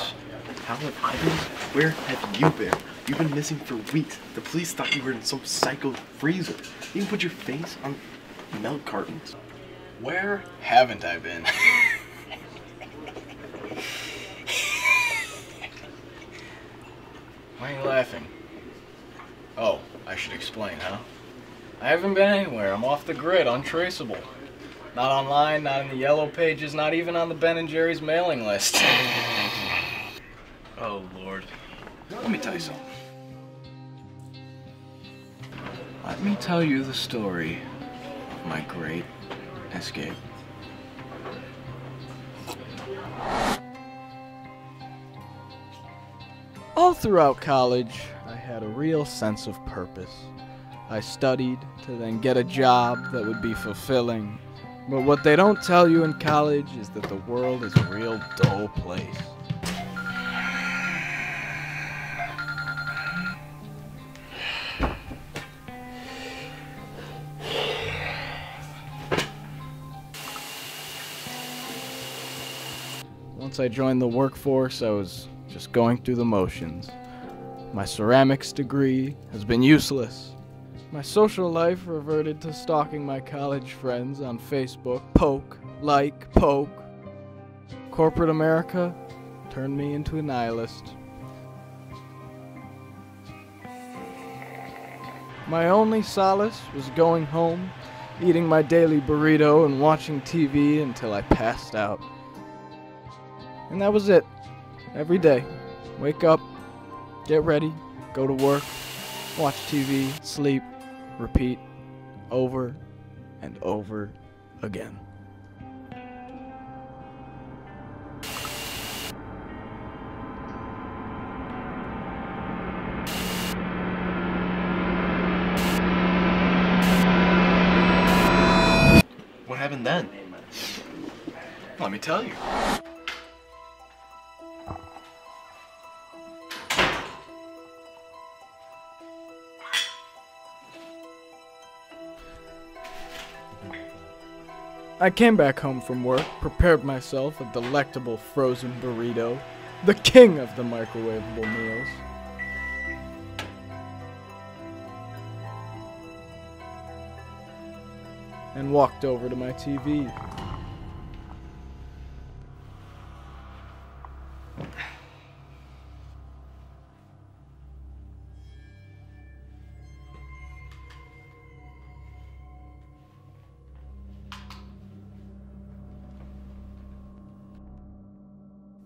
How have I been? Where have you been? You've been missing for weeks. The police thought you were in some psycho freezer. You can put your face on milk cartons. Where haven't I been? Why are you laughing? Oh, I should explain, huh? I haven't been anywhere. I'm off the grid, untraceable. Not online, not in the yellow pages, not even on the Ben & Jerry's mailing list. Oh, Lord. Let me tell you something. Let me tell you the story of my great escape. All throughout college, I had a real sense of purpose. I studied to then get a job that would be fulfilling. But what they don't tell you in college is that the world is a real dull place. Once I joined the workforce, I was just going through the motions. My ceramics degree has been useless. My social life reverted to stalking my college friends on Facebook. Poke, like, poke. Corporate America turned me into a nihilist. My only solace was going home, eating my daily burrito and watching TV until I passed out. And that was it. Every day. Wake up, get ready, go to work, watch TV, sleep, repeat, over and over again. What happened then? Let me tell you. I came back home from work, prepared myself a delectable frozen burrito, the king of the microwavable meals. And walked over to my TV.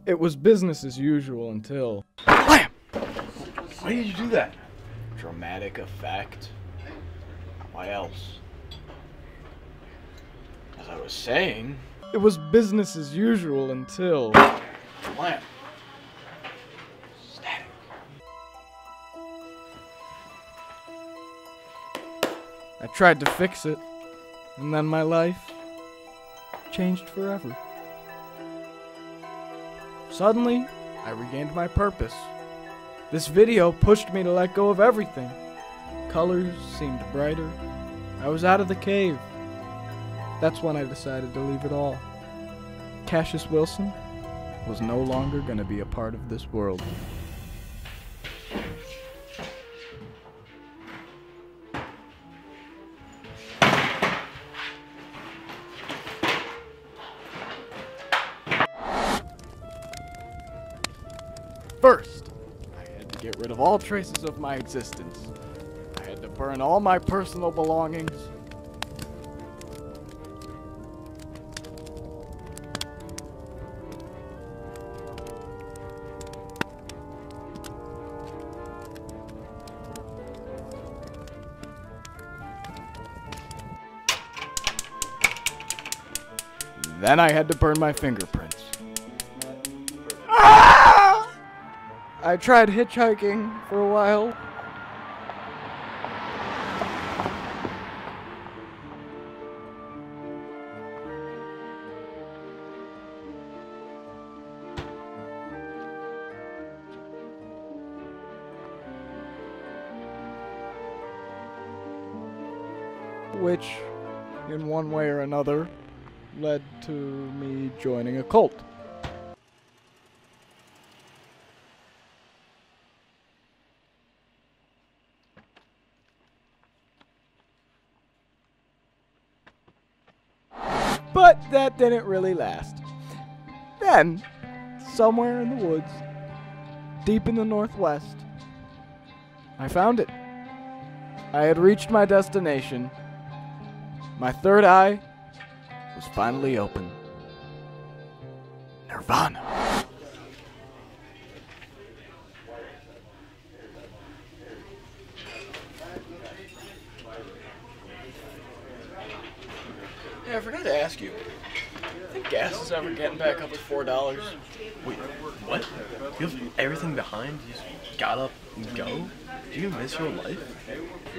It was business as usual until... Wham! Why did you do that? Dramatic effect. Why else? As I was saying, it was business as usual until... Wham! Static. I tried to fix it, and then my life changed forever. Suddenly, I regained my purpose. This video pushed me to let go of everything. Colors seemed brighter. I was out of the cave. That's when I decided to leave it all. Cassius Wilson was no longer going to be a part of this world. First, I had to get rid of all traces of my existence. I had to burn all my personal belongings. Then I had to burn my fingerprints. Ah! I tried hitchhiking for a while. Which, in one way or another, led to me joining a cult. But that didn't really last. Then, somewhere in the woods, deep in the northwest, I found it. I had reached my destination. My third eye was finally open. Nirvana. Yeah, I forgot to ask you. I think gas is ever getting back up to $4. Wait, what? You have everything behind? You just got up and go? Do you miss your life?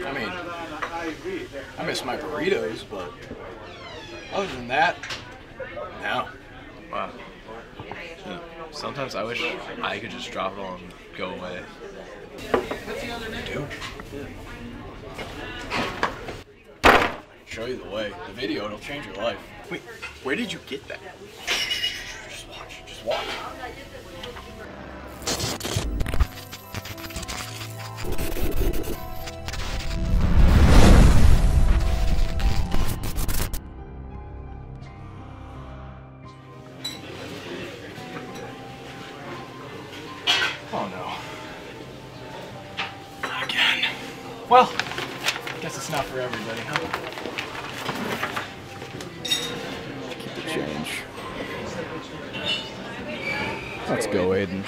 I mean, I miss my burritos, but other than that, no. Wow. Sometimes I wish I could just drop it all and go away. You do? I can show you the way. The video, it'll change your life. Wait, where did you get that? Just watch. Just watch. Oh no. Again. Well, I guess it's not for everybody, huh? Keep the change. Let's go, Aiden.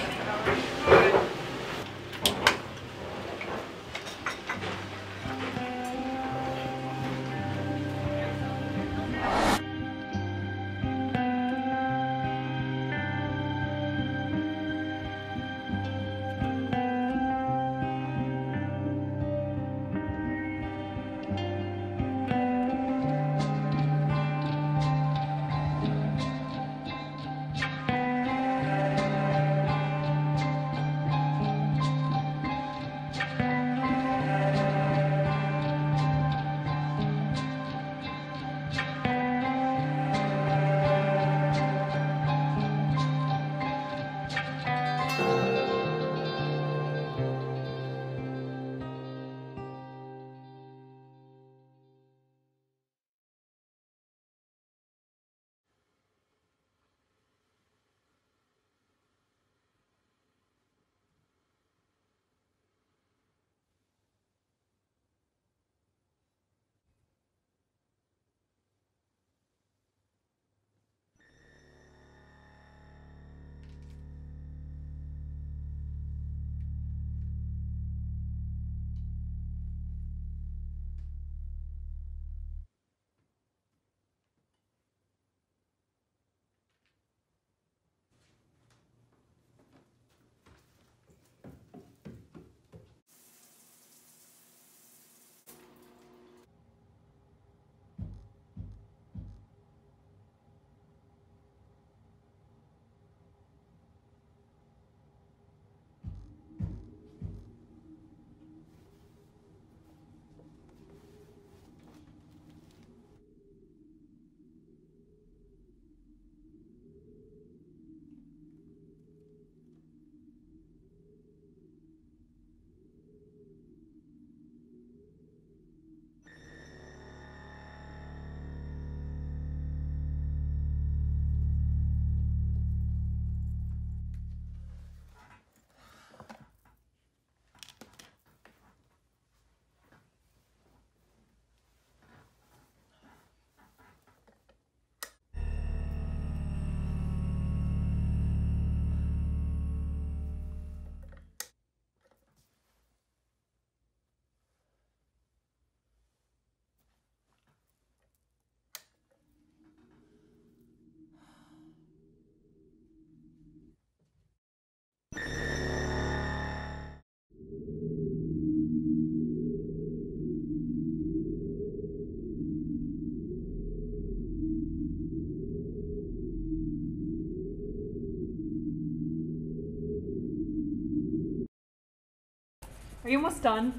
Are you almost done?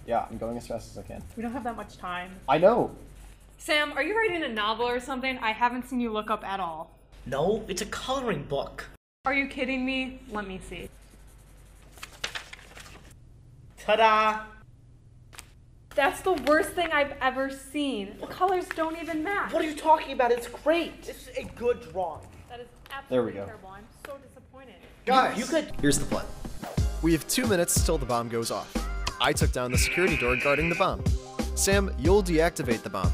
Yeah, I'm going as fast as I can. We don't have that much time. I know. Sam, are you writing a novel or something? I haven't seen you look up at all. No, it's a coloring book. Are you kidding me? Let me see. Ta-da! That's the worst thing I've ever seen. The colors don't even match. What are you talking about? It's great. This is a good drawing. That is There we absolutely go. terrible. I'm so disappointed. Guys, You could... here's the plan. We have 2 minutes till the bomb goes off. I took down the security door guarding the bomb. Sam, you'll deactivate the bomb.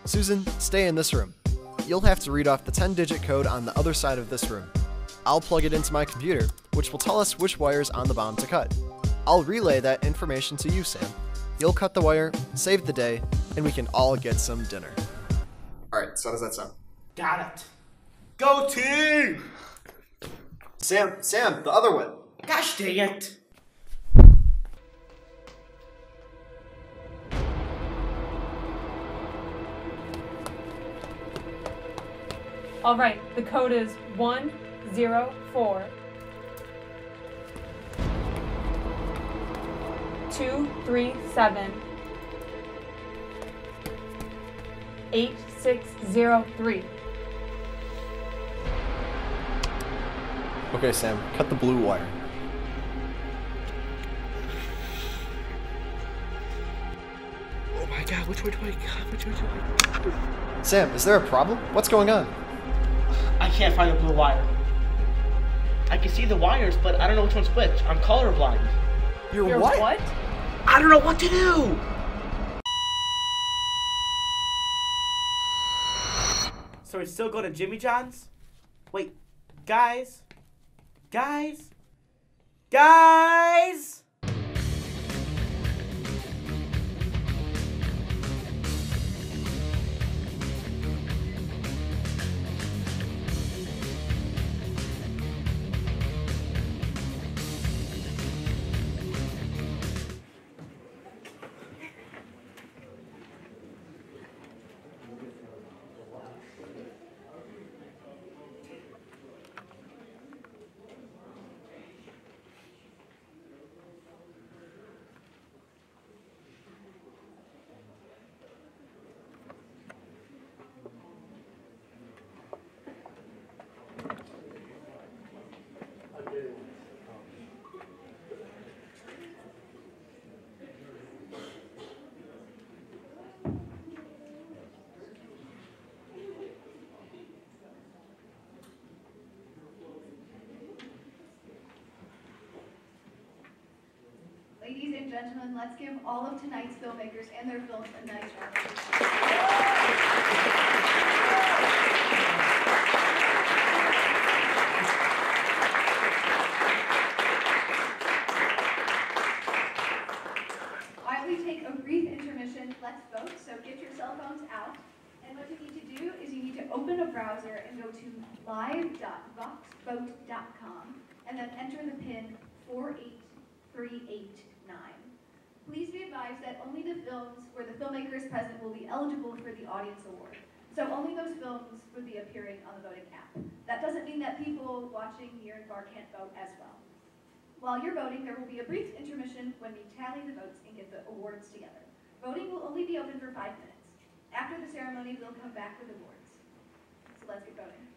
Susan, stay in this room. You'll have to read off the 10-digit code on the other side of this room. I'll plug it into my computer, which will tell us which wires on the bomb to cut. I'll relay that information to you, Sam. You'll cut the wire, save the day, and we can all get some dinner. Alright, so how does that sound? Got it. Go team! Sam, the other one. Gosh dang it. All right, the code is 104 237 8603. Okay, Sam, cut the blue wire. Oh my god, which way do I go? Which way do I go? Sam, is there a problem? What's going on? I can't find the blue wire. I can see the wires, but I don't know which one's which. I'm colorblind. You're what? I don't know what to do! So we still go to Jimmy John's? Wait, guys? Guys? Guys? Ladies and gentlemen, let's give all of tonight's filmmakers and their films a nice round of While we take a brief intermission, let's vote, so get your cell phones out. And what you need to do is you need to open a browser and go to live.voxvote.com and then enter the pin 48389. Please be advised that only the films where the filmmaker is present will be eligible for the audience award. So only those films would be appearing on the voting app. That doesn't mean that people watching near and far can't vote as well. While you're voting, there will be a brief intermission when we tally the votes and get the awards together. Voting will only be open for 5 minutes. After the ceremony, we'll come back with awards. So let's get voting.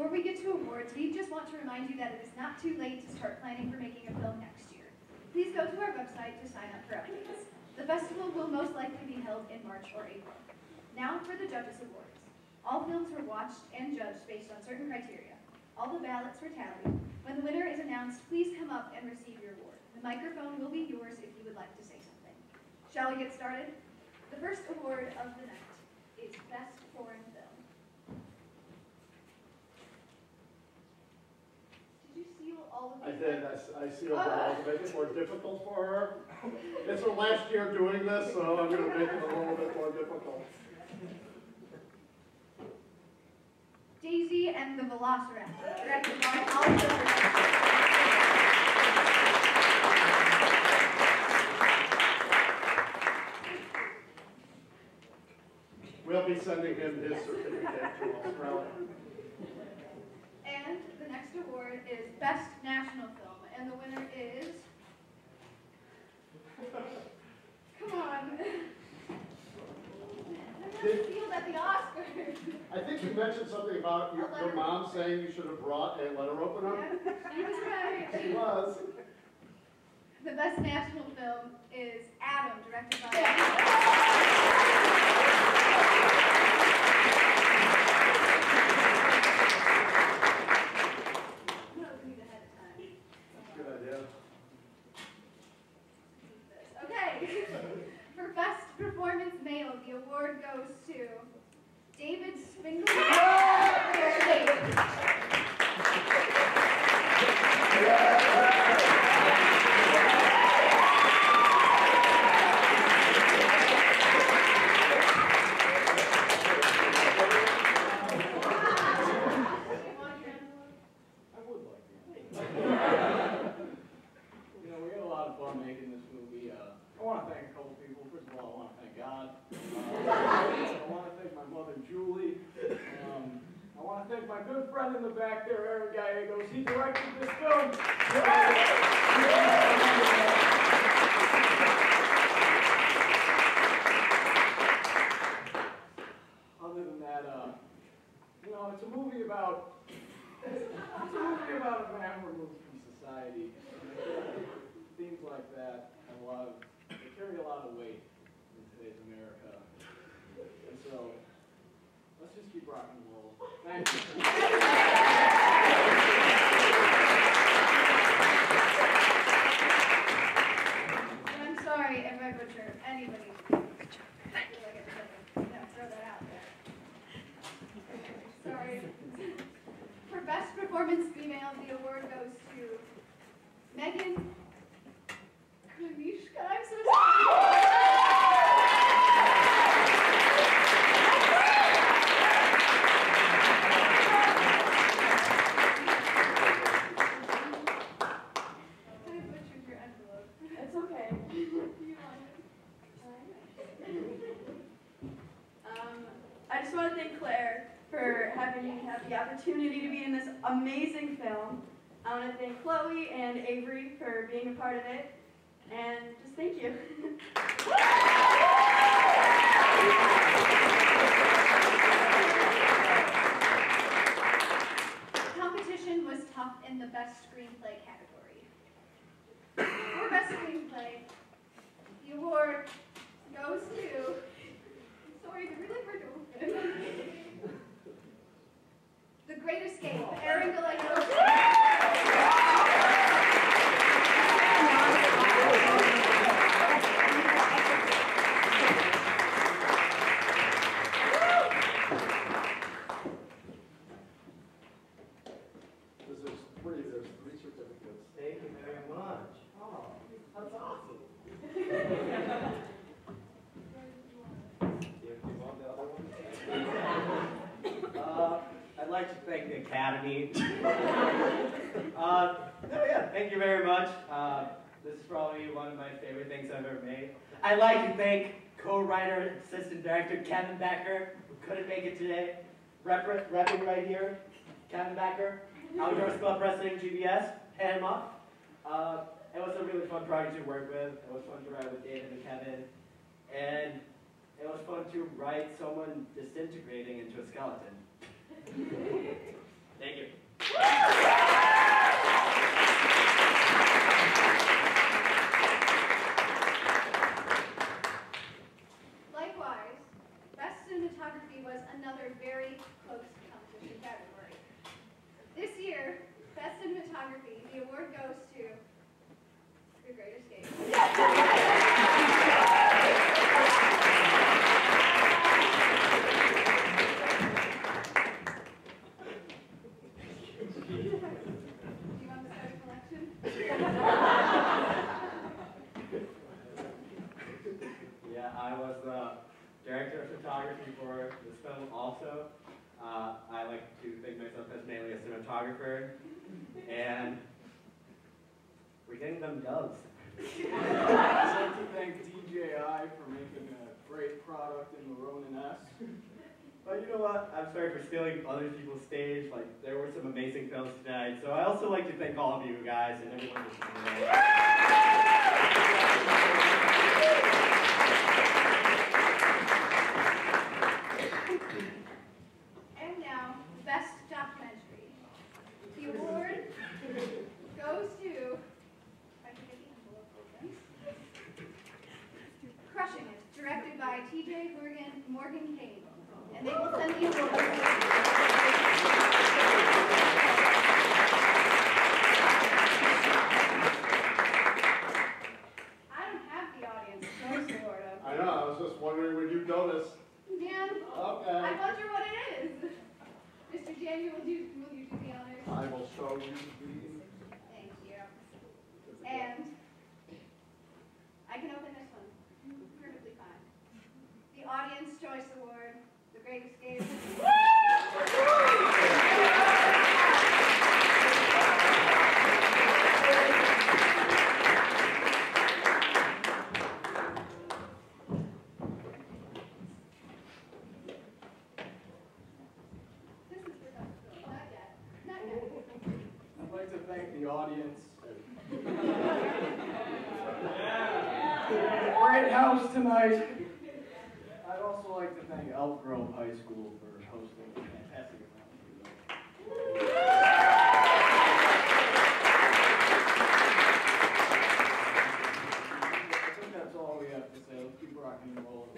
Before we get to awards, we just want to remind you that it is not too late to start planning for making a film next year. Please go to our website to sign up for updates. The festival will most likely be held in March or April. Now for the Judges Awards. All films were watched and judged based on certain criteria. All the ballots were tallied. When the winner is announced, please come up and receive your award. The microphone will be yours if you would like to say something. Shall we get started? The first award of the night is Best Foreign Film. Did you seal all of I these? did. I sealed it all to make it more difficult for her. It's her last year doing this, so I'm going to make it a little bit more difficult. Daisy and the Velociraptor, directed by Oliver. We'll be sending him his certificate to Australia. And the next award is Best National Film, and the winner is... Come on. I'm not sealed at the Oscars. I think you mentioned something about your mom saying you should have brought a letter opener. Yeah, she was right. She was. The Best National Film is Adam, directed by... Good idea. Okay. For Best Performance Male, the award goes to David Spindler. We had a lot of fun making this movie. I want to thank a couple people. First of all, I want to thank God. I want to thank my mother, Julie. I want to thank my good friend in the back there, Aaron Gallegos. He directed this film. Other than that, it's a movie about a man removed from society. Themes like that they carry a lot of weight in today's America. And so, let's just keep rocking and roll. Thank you. And I'm sorry if I butcher anybody's name. Throw that out there. Sorry. For Best Performance Female, the award goes to Megan Kanishka. I'm so sorry. I butchered your envelope. It's okay. You want it? I just want to thank Claire for having me have the opportunity to be in this amazing film. I want to thank Chloe and Avery for being a part of it, and just thank you. The competition was tough in the Best Screenplay category. For Best Screenplay, the award goes to... Sorry, the really hard to open. The Great Escape, Aaron Gallegos. There's three certificates. Thank you very much. Oh, that's awesome. Do you want the other one? I'd like to thank the Academy. Thank you very much. This is probably one of my favorite things I've ever made. I'd like to thank co-writer, assistant director Kevin Becker, who couldn't make it today. Repping right here, Kevin Becker, Outdoors Club President, GBS, Panama. It was a really fun project to work with. It was fun to write with David and Kevin. And it was fun to write someone disintegrating into a skeleton. Thank you. Likewise, Best Cinematography was another very close competition category. This year, Best Cinematography, the award goes to The Great Escape. Yeah, I was the director of photography for this film also. I like to think myself as mainly a cinematographer, and we're getting them dubs. I'd like to thank DJI for making a great product in the Ronin S. But you know what? I'm sorry for stealing other people's stage. Like, there were some amazing films tonight. So I also like to thank all of you guys and everyone who's tonight. And now, Best Documentary. The award goes to, if I can get the envelope open, Crushing It, directed by T.J. Morgan Kane. And they will send the award. I don't have the audience choice award up. I know, I was just wondering when you'd notice. Dan, Okay. I wonder what it is. Mr. Daniel, will you do the honors? I will show you the... Thank you. And I can open this one. Perfectly fine. The Audience Choice Award, The Great Escape. I'd like to thank the audience. Great house tonight. I'd also like to thank Elk Grove High School for hosting a fantastic event. I think that's all we have to say. Let's keep rocking and rolling.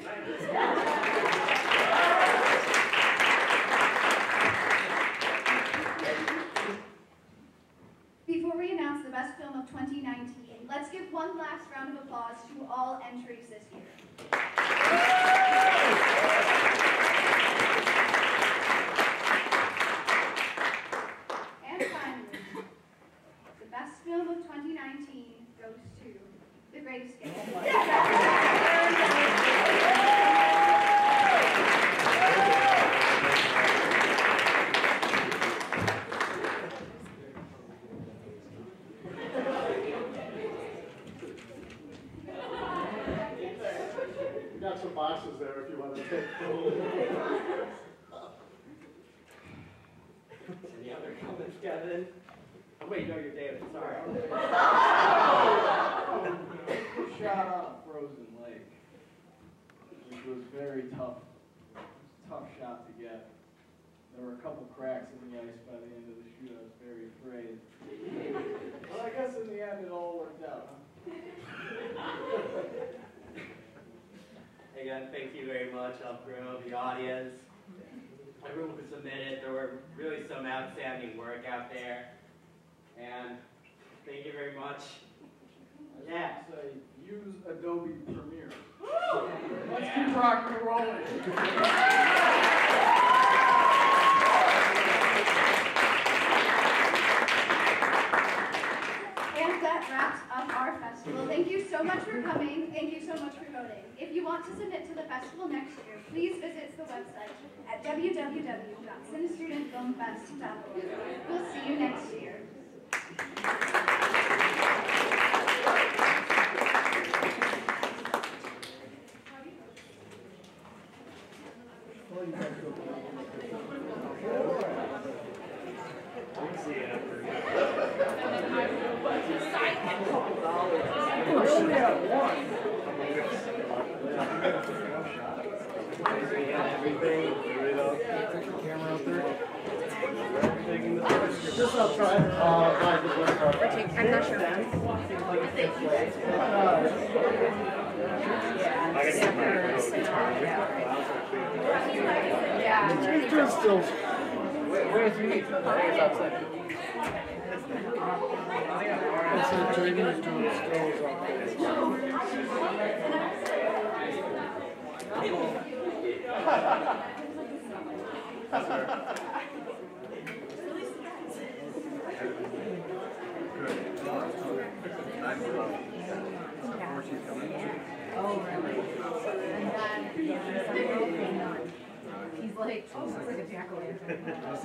Before we announce the best film of 2019, let's give one last round of applause to all entries this year. And finally, the best film of 2019 goes to The Great Escape. We got some boxes there if you want to take Any other comments, Kevin? Oh, wait, no, you're David. Sorry. Shot on Frozen Lake, which was very tough. Tough shot to get. There were a couple cracks in the ice by the end of the shoot. I was very afraid. But I guess in the end it all worked out. Again, thank you very much, Elk Grove, the audience, everyone who submitted. There were really some outstanding work out there. And thank you very much. Yeah. Say, use Adobe Premiere. Let's keep rocking and rolling. And that wraps up our festival. Thank you so much for coming. Thank you so much for voting. If you want to submit to the festival next year, please visit the website at www.CinéStudentFilmFest.org. We'll see you next year. Everything, camera out there. Everything in the I'm not sure. Where's me? It's outside. It's a Chinese doing stills on He's like, oh, it's like a jack-o'-lantern.